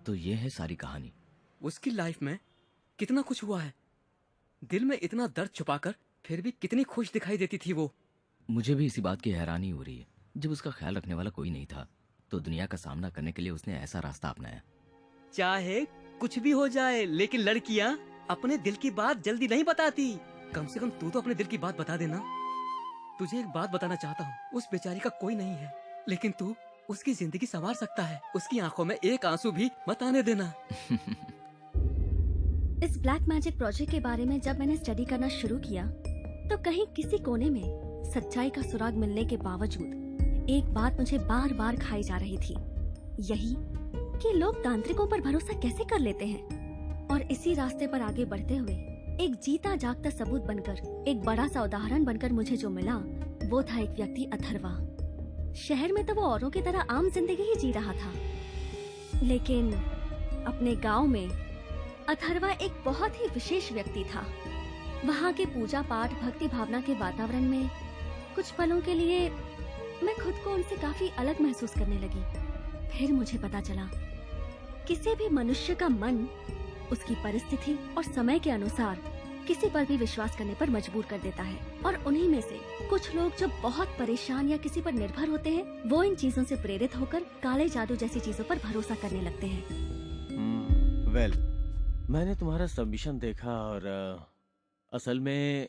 तो ये है सारी कहानी। उसकी लाइफ में कितना कुछ हुआ है, दिल में इतना दर्द छुपाकर फिर भी कितनी खुश दिखाई देती थी वो। मुझे भी इसी बात की हैरानी हो रही है, जब उसका ख्याल रखने वाला कोई नहीं था तो दुनिया का सामना करने के लिए उसने ऐसा रास्ता अपनाया। चाहे कुछ भी हो जाए, लेकिन लड़कियां अपने दिल की बात जल्दी नहीं बताती। कम से कम तू तो अपने दिल की बात बता देना। तुझे एक बात बताना चाहता हूँ, उस बेचारी का कोई नहीं है, लेकिन तू उसकी जिंदगी संवार सकता है। उसकी आंखों में एक आंसू भी मत आने देना। इस ब्लैक मैजिक प्रोजेक्ट के बारे में जब मैंने स्टडी करना शुरू किया तो कहीं किसी कोने में सच्चाई का सुराग मिलने के बावजूद एक बात मुझे बार बार खाई जा रही थी, यही कि लोग तांत्रिकों पर भरोसा कैसे कर लेते हैं। और इसी रास्ते पर आगे बढ़ते हुए एक जीता जागता सबूत बनकर, एक बड़ा सा उदाहरण बनकर मुझे जो मिला वो था एक व्यक्ति अथर्वा। शहर में तो वो औरों की तरह आम जिंदगी ही जी रहा था, लेकिन अपने गांव में अथर्वा एक बहुत ही विशेष व्यक्ति था। वहाँ के पूजा पाठ भक्ति भावना के वातावरण में कुछ पलों के लिए मैं खुद को उनसे काफी अलग महसूस करने लगी। फिर मुझे पता चला किसी भी मनुष्य का मन उसकी परिस्थिति और समय के अनुसार किसी पर भी विश्वास करने पर मजबूर कर देता है, और उन्हीं में से कुछ लोग जो बहुत परेशान या किसी पर निर्भर होते हैं वो इन चीजों से प्रेरित होकर काले जादू जैसी चीजों पर भरोसा करने लगते हैं। वेल, मैंने तुम्हारा सबमिशन देखा और असल में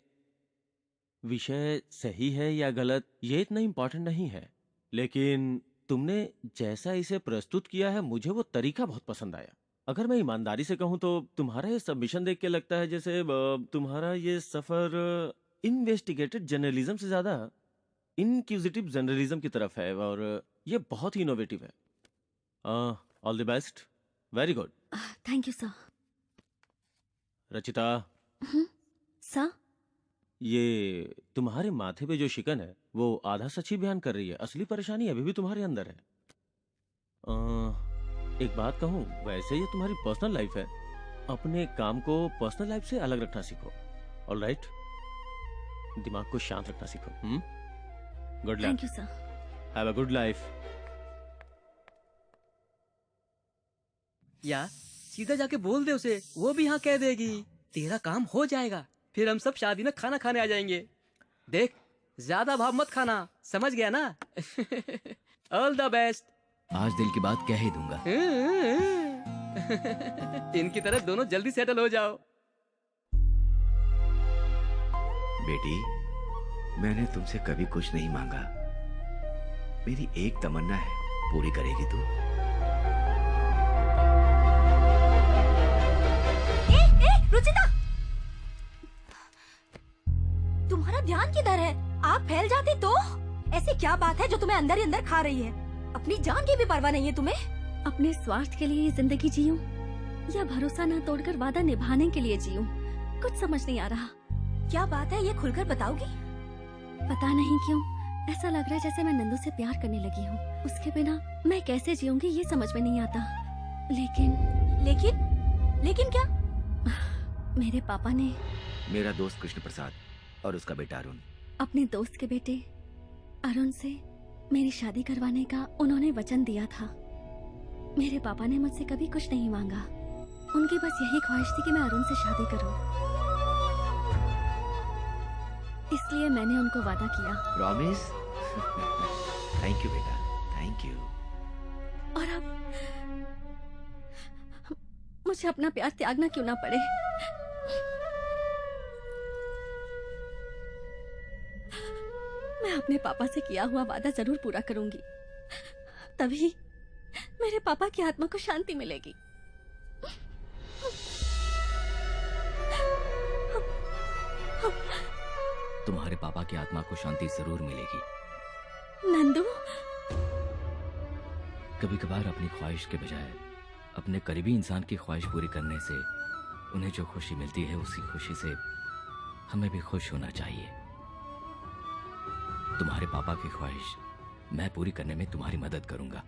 विषय सही है या गलत ये इतना इम्पोर्टेंट नहीं है, लेकिन तुमने जैसा इसे प्रस्तुत किया है मुझे वो तरीका बहुत पसंद आया। अगर मैं ईमानदारी से कहूँ तो तुम्हारा ये सबमिशन देख के लगता है जैसे तुम्हारा ये सफर इन्वेस्टिगेटेड जर्नलिज्म से ज्यादा इनक्यूजिटिव जर्नलिज्म की तरफ है, और ये बहुत ही इनोवेटिव है। All the best, very good. Thank you sir. Rachita, sir, ये तुम्हारे माथे पे जो शिकन है वो आधा सच ही बयान कर रही है, असली परेशानी अभी भी तुम्हारे अंदर है। एक बात कहूँ, वैसे ये तुम्हारी पर्सनल लाइफ है, अपने काम को पर्सनल लाइफ से अलग रखना सीखो। ऑलराइट, दिमाग को शांत रखना सीखो। Good luck. Thank you sir. Have a good life. यार सीधा जाके बोल दे उसे, वो भी हाँ कह देगी। तेरा काम हो जाएगा, फिर हम सब शादी में खाना खाने आ जाएंगे। देख, ज्यादा भाव मत खाना, समझ गया ना? All the best. आज दिल की बात कह ही दूंगा। इनकी तरह दोनों जल्दी सेटल हो जाओ। बेटी, मैंने तुमसे कभी कुछ नहीं मांगा, मेरी एक तमन्ना है, पूरी करेगी तू? रुचिता, तुम्हारा ध्यान किधर है? आप फैल जाती तो? ऐसी क्या बात है जो तुम्हें अंदर ही अंदर खा रही है? अपनी जान की भी परवाह नहीं है तुम्हें? अपने स्वार्थ के लिए जिंदगी जीऊं या भरोसा न तोड़कर वादा निभाने के लिए जीऊं, कुछ समझ नहीं आ रहा। क्या बात है, ये खुलकर बताओगी? पता नहीं क्यों ऐसा लग रहा है जैसे मैं नंदू से प्यार करने लगी हूँ। उसके बिना मैं कैसे जीऊंगी ये समझ में नहीं आता। लेकिन क्या? मेरे पापा ने मेरा दोस्त कृष्ण प्रसाद और उसका बेटा अरुण, अपने दोस्त के बेटे अरुण से मेरी शादी करवाने का उन्होंने वचन दिया था। मेरे पापा ने मुझसे कभी कुछ नहीं मांगा, उनकी बस यही ख्वाहिश थी कि मैं अरुण से शादी करूं। इसलिए मैंने उनको वादा किया। प्रॉमिस? थैंक यू बेटा, थैंक यू। और अब मुझे अपना प्यार त्यागना क्यों ना पड़े। मैं अपने पापा से किया हुआ वादा जरूर पूरा करूंगी, तभी मेरे पापा की आत्मा को शांति मिलेगी। तुम्हारे पापा की आत्मा को शांति जरूर मिलेगी। नंदू, कभी कभार अपनी ख्वाहिश के बजाय अपने करीबी इंसान की ख्वाहिश पूरी करने से उन्हें जो खुशी मिलती है उसी खुशी से हमें भी खुश होना चाहिए। तुम्हारे पापा की ख्वाहिश मैं पूरी करने में तुम्हारी मदद करूंगा,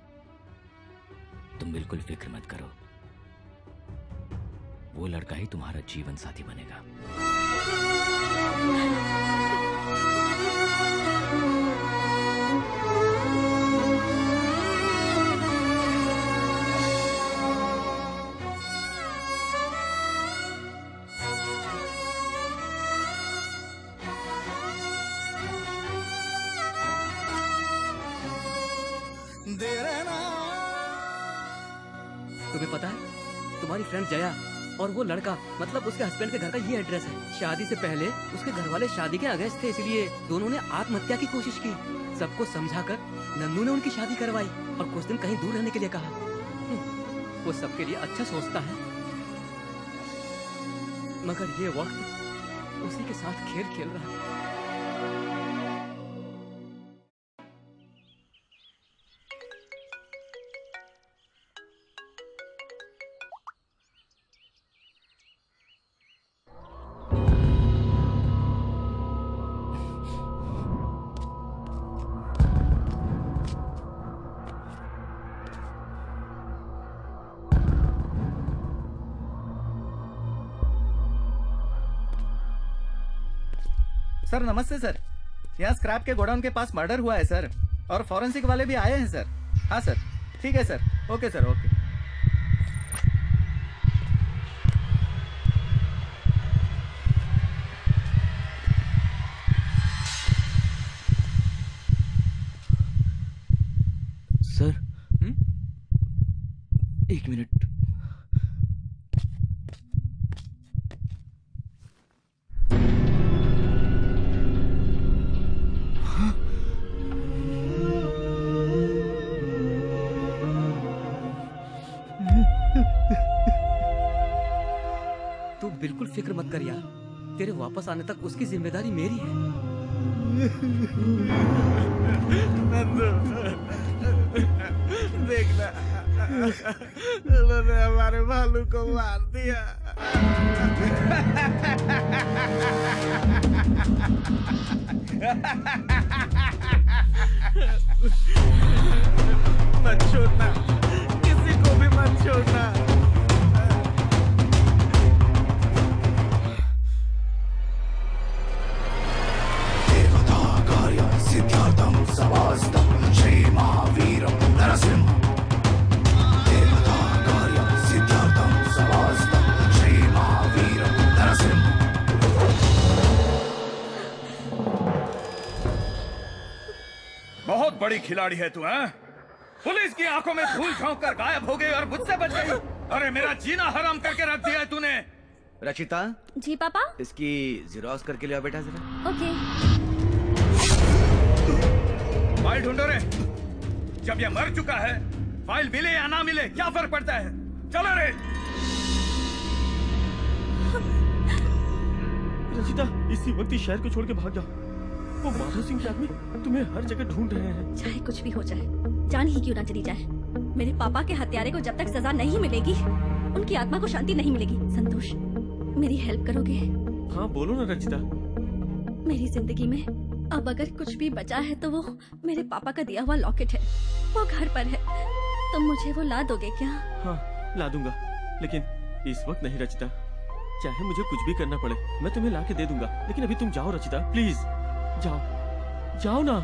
तुम बिल्कुल फिक्र मत करो। वो लड़का ही तुम्हारा जीवन साथी बनेगा। तुम्हारी फ्रेंड जया और वो लड़का मतलब उसके हस्बैंड के घर का ये एड्रेस है। शादी से पहले उसके घर वाले शादी के अगेंस्ट थे, इसलिए दोनों ने आत्महत्या की कोशिश की। सबको समझाकर नन्नू ने उनकी शादी करवाई और कुछ दिन कहीं दूर रहने के लिए कहा। वो सबके लिए अच्छा सोचता है, मगर ये वक्त उसी के साथ खेल खेल रहा है। सर नमस्ते सर, यहाँ स्क्रैप के गोडाउन के पास मर्डर हुआ है सर, और फॉरेंसिक वाले भी आए हैं सर। हाँ सर, ठीक है sir, okay sir, okay. Sir, एक मिनट। तू बिल्कुल फिक्र मत कर यार, तेरे वापस आने तक उसकी जिम्मेदारी मेरी है। देखना, उन्होंने हमारे भालू को मार दिया। मत छोड़ना, किसी को भी मत छोड़ना। सिद्धार्थम सवास्तम श्री महावीरम नरसिंह। देवता कार्य सिद्धार्थम सवास्तम श्री महावीरम नरसिंह। बहुत बड़ी खिलाड़ी है तू, हैं? पुलिस की आंखों में धूल झोंक कर गायब हो गई और मुझसे बच गई। अरे मेरा जीना हराम करके रख दिया है तूने। रचिता। जी पापा। इसकी ज़ेरॉक्स करके लिया बेटा जरा। ओके। फाइल ढूंढो रे। जब ये मर चुका है, फाइल मिले या ना मिले क्या फर्क पड़ता है? चलो रे। रचिता, इसी वक्त इस शहर को छोड़ के भाग जाओ। वो माधव सिंह के आदमी तुम्हें हर जगह ढूंढ रहे हैं। चाहे कुछ भी हो जाए, जान ही क्यों ना चली जाए, मेरे पापा के हत्यारे को जब तक सजा नहीं मिलेगी, उनकी आत्मा को शांति नहीं मिलेगी। संतोष, मेरी हेल्प करोगे? हाँ बोलो ना रचिता। मेरी जिंदगी में अब अगर कुछ भी बचा है तो वो मेरे पापा का दिया हुआ लॉकेट है। वो घर पर है, तुम मुझे वो ला दोगे क्या? हाँ ला दूंगा, लेकिन इस वक्त नहीं रचिता। चाहे मुझे कुछ भी करना पड़े, मैं तुम्हें ला के दे दूंगा, लेकिन अभी तुम जाओ रचिता, प्लीज जाओ, जाओ ना।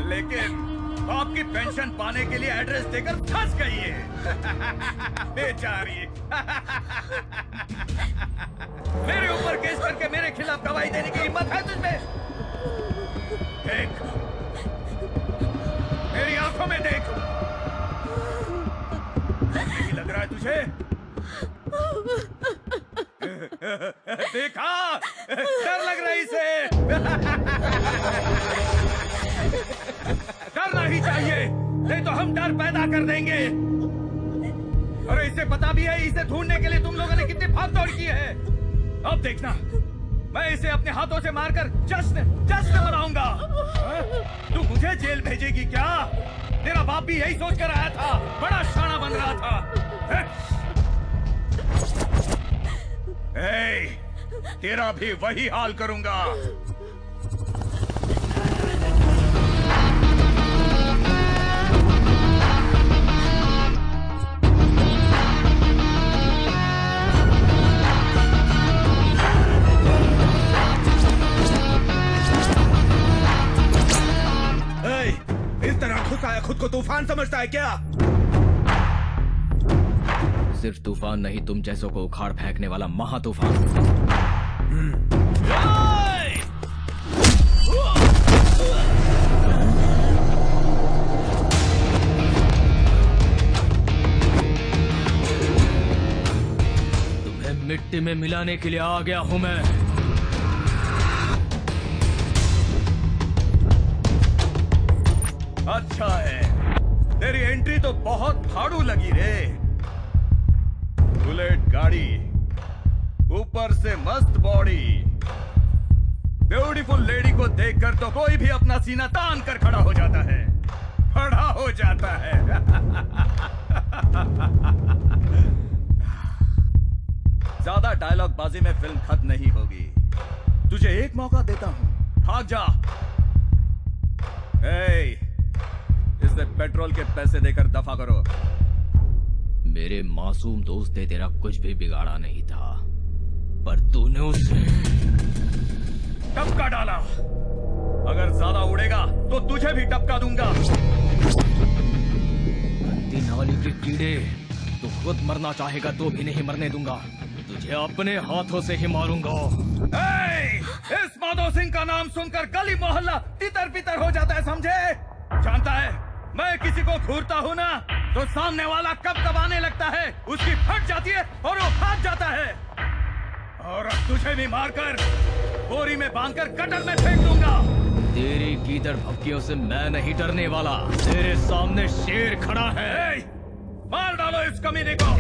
लेकिन आपकी पेंशन पाने के लिए एड्रेस देकर फंस गई है। बेचारी। मेरे ऊपर केस करके मेरे खिलाफ गवाही देने की हिम्मत है तुझमें? देख, मेरी आंखों में देख। नहीं लग रहा है तुझे? देखा, डर लग रहा है इसे। डरना ही चाहिए, नहीं तो हम डर पैदा कर देंगे। अरे इसे पता भी है इसे ढूंढने के लिए तुम लोगों ने कितनी भागदौड़ की है। अब देखना, मैं इसे अपने हाथों से मारकर जश्न मनाऊंगा। तू मुझे जेल भेजेगी क्या? तेरा बाप भी यही सोच कर आया था, बड़ा शाना बन रहा था। तेरा भी वही हाल करूंगा। इस तरह घुस आया, खुद को तूफान समझता है क्या? सिर्फ तूफान नहीं, तुम जैसों को उखाड़ फेंकने वाला महा तूफान। मिट्टी में मिलाने के लिए आ गया हूं मैं। अच्छा है, तेरी एंट्री तो बहुत फाड़ू लगी रे। बुलेट गाड़ी, ऊपर से मस्त बॉडी, ब्यूटीफुल लेडी को देखकर तो कोई भी अपना सीना तान कर खड़ा हो जाता है, खड़ा हो जाता है। ज्यादा डायलॉग बाजी में फिल्म खत्म नहीं होगी। तुझे एक मौका देता हूं, भाग जा। इसे पेट्रोल के पैसे देकर दफा करो। मेरे मासूम दोस्त ने तेरा कुछ भी बिगाड़ा नहीं था, पर तूने उसे टपका डाला। अगर ज्यादा उड़ेगा तो तुझे भी टपका दूंगा। गंदी नाली के कीड़े, तू खुद मरना चाहेगा तो भी नहीं मरने दूंगा। तुझे अपने हाथों से ही मारूंगा। इस माधव सिंह का नाम सुनकर गली मोहल्ला तितर बितर हो जाता है, समझे? जानता है मैं किसी को घूरता हूँ ना, तो सामने वाला कब कब आने लगता है, उसकी फट जाती है और वो भाग जाता है। और अब तुझे भी मारकर बोरी में बांधकर गटर में फेंक दूंगा। तेरी गीदड़ भपकियों से मैं नहीं डरने वाला। तेरे सामने शेर खड़ा है। मार डालो इस कमीने को।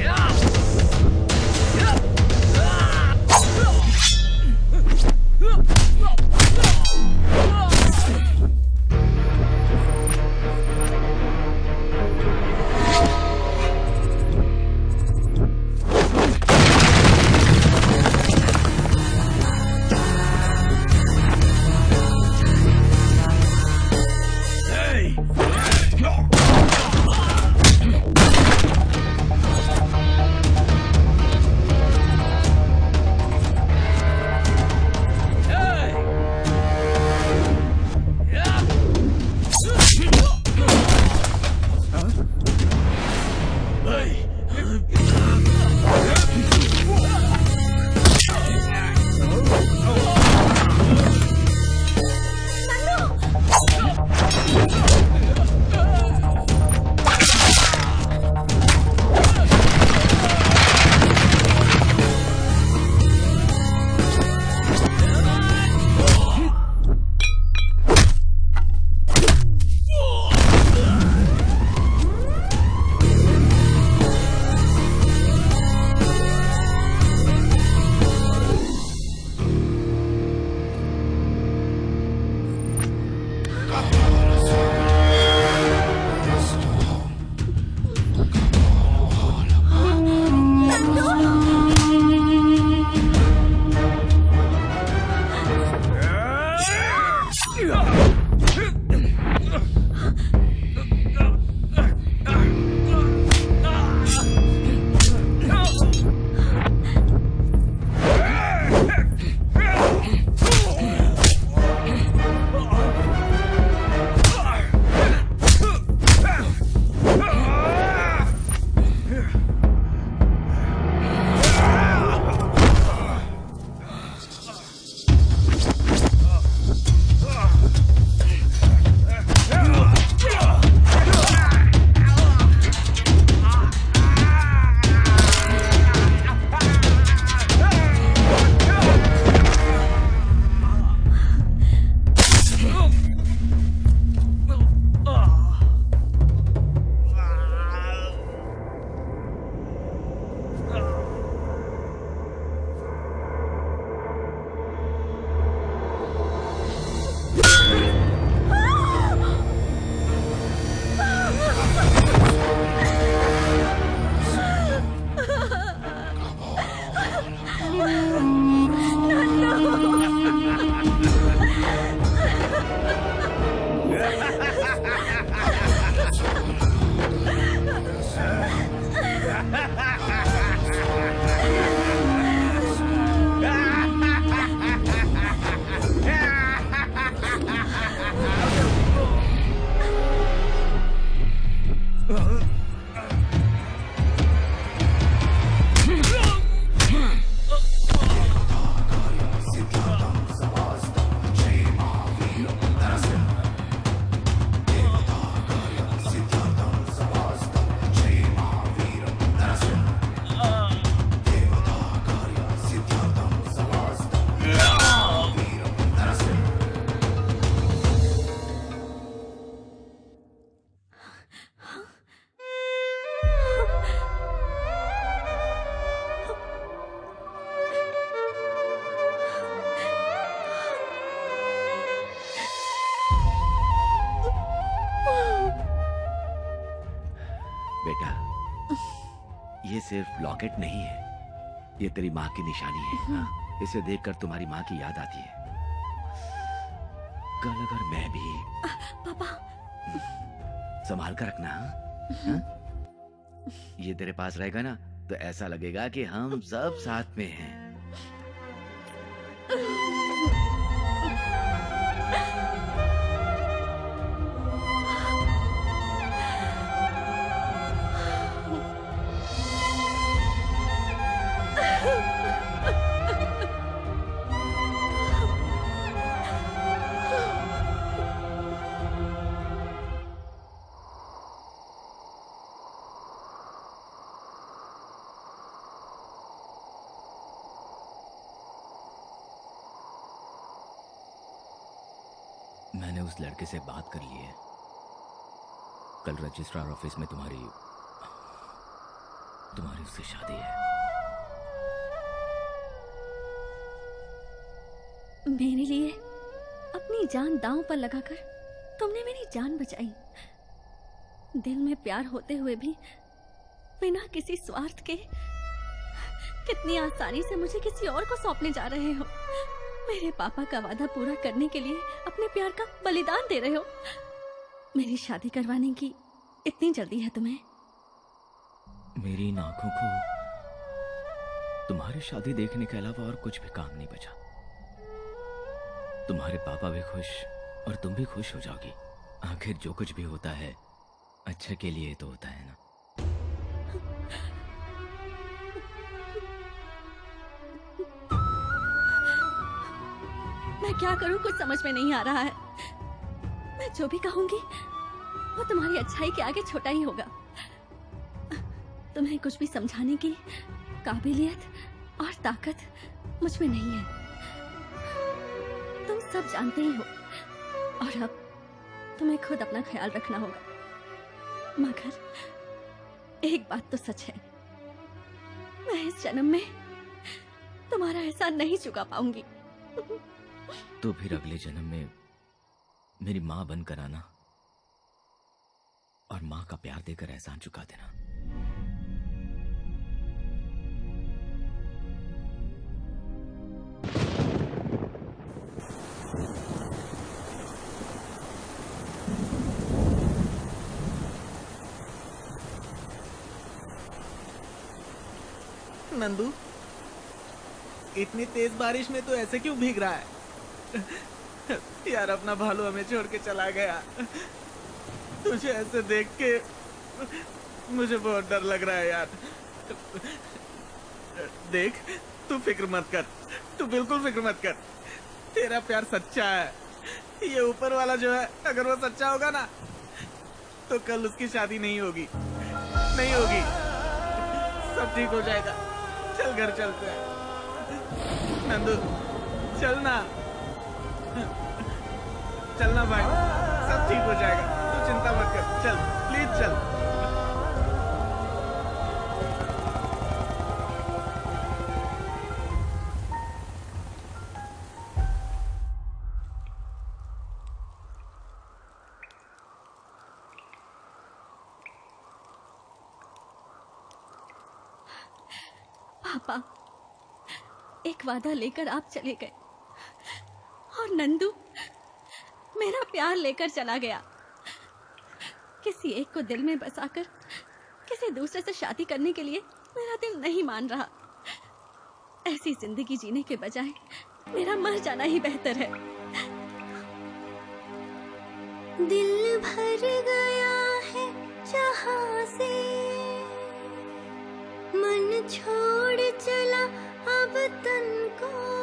बेटा, ये सिर्फ लॉकेट नहीं है, ये तेरी माँ की निशानी है। हाँ? इसे देखकर तुम्हारी माँ की याद आती है। कल अगर मैं भी पापा संभाल कर रखना। हाँ? ये तेरे पास रहेगा ना तो ऐसा लगेगा कि हम सब साथ में हैं। मैंने उस लड़के से बात कर ली है। कल रजिस्ट्रार ऑफिस में तुम्हारी उससे शादी है। मेरे लिए अपनी जान दांव पर लगाकर तुमने मेरी जान बचाई। दिल में प्यार होते हुए भी बिना किसी स्वार्थ के कितनी आसानी से मुझे किसी और को सौंपने जा रहे हो। मेरे पापा का वादा पूरा करने के लिए अपने प्यार का बलिदान दे रहे हो। मेरी शादी करवाने की इतनी जल्दी है तुम्हें? मेरी इन आंखों को तुम्हारी शादी देखने के अलावा और कुछ भी काम नहीं बचा। तुम्हारे पापा भी खुश और तुम भी खुश हो जाओगी। आखिर जो कुछ भी होता है अच्छे के लिए तो होता है ना। मैं क्या करूं कुछ समझ में नहीं आ रहा है। मैं जो भी कहूंगी वो तुम्हारी अच्छाई के आगे छोटा ही होगा। तुम्हें कुछ भी समझाने की काबिलियत और ताकत मुझ में नहीं है। तुम सब जानते ही हो और अब तुम्हें खुद अपना ख्याल रखना होगा। मगर एक बात तो सच है, मैं इस जन्म में तुम्हारा एहसान नहीं चुका पाऊंगी। तो फिर अगले जन्म में मेरी माँ बनकर आना और माँ का प्यार देकर एहसान चुका देना। नंदू, इतनी तेज बारिश में तो ऐसे क्यों भीग रहा है? यार, अपना भालू हमें छोड़ के चला गया। तुझे ऐसे देख के मुझे बहुत डर लग रहा है यार। देख, तू फिक्र मत कर, तू बिल्कुल फिक्र मत कर। तेरा प्यार सच्चा है। ये ऊपर वाला जो है, अगर वो सच्चा होगा ना तो कल उसकी शादी नहीं होगी, नहीं होगी। सब ठीक हो जाएगा। चल घर चलते हैं। नंदू चलना, चलना भाई, सब ठीक हो जाएगा। तू चिंता मत कर, चल प्लीज चल। पापा, एक वादा लेकर आप चले गए और नंदू मेरा प्यार लेकर चला गया। किसी एक को दिल में बसाकर किसी दूसरे से शादी करने के लिए मेरा दिल नहीं मान रहा। ऐसी जिंदगी जीने के बजाय मेरा मर जाना ही बेहतर है। दिल भर गया है जहां से, मन छोड़ चला अब तन को।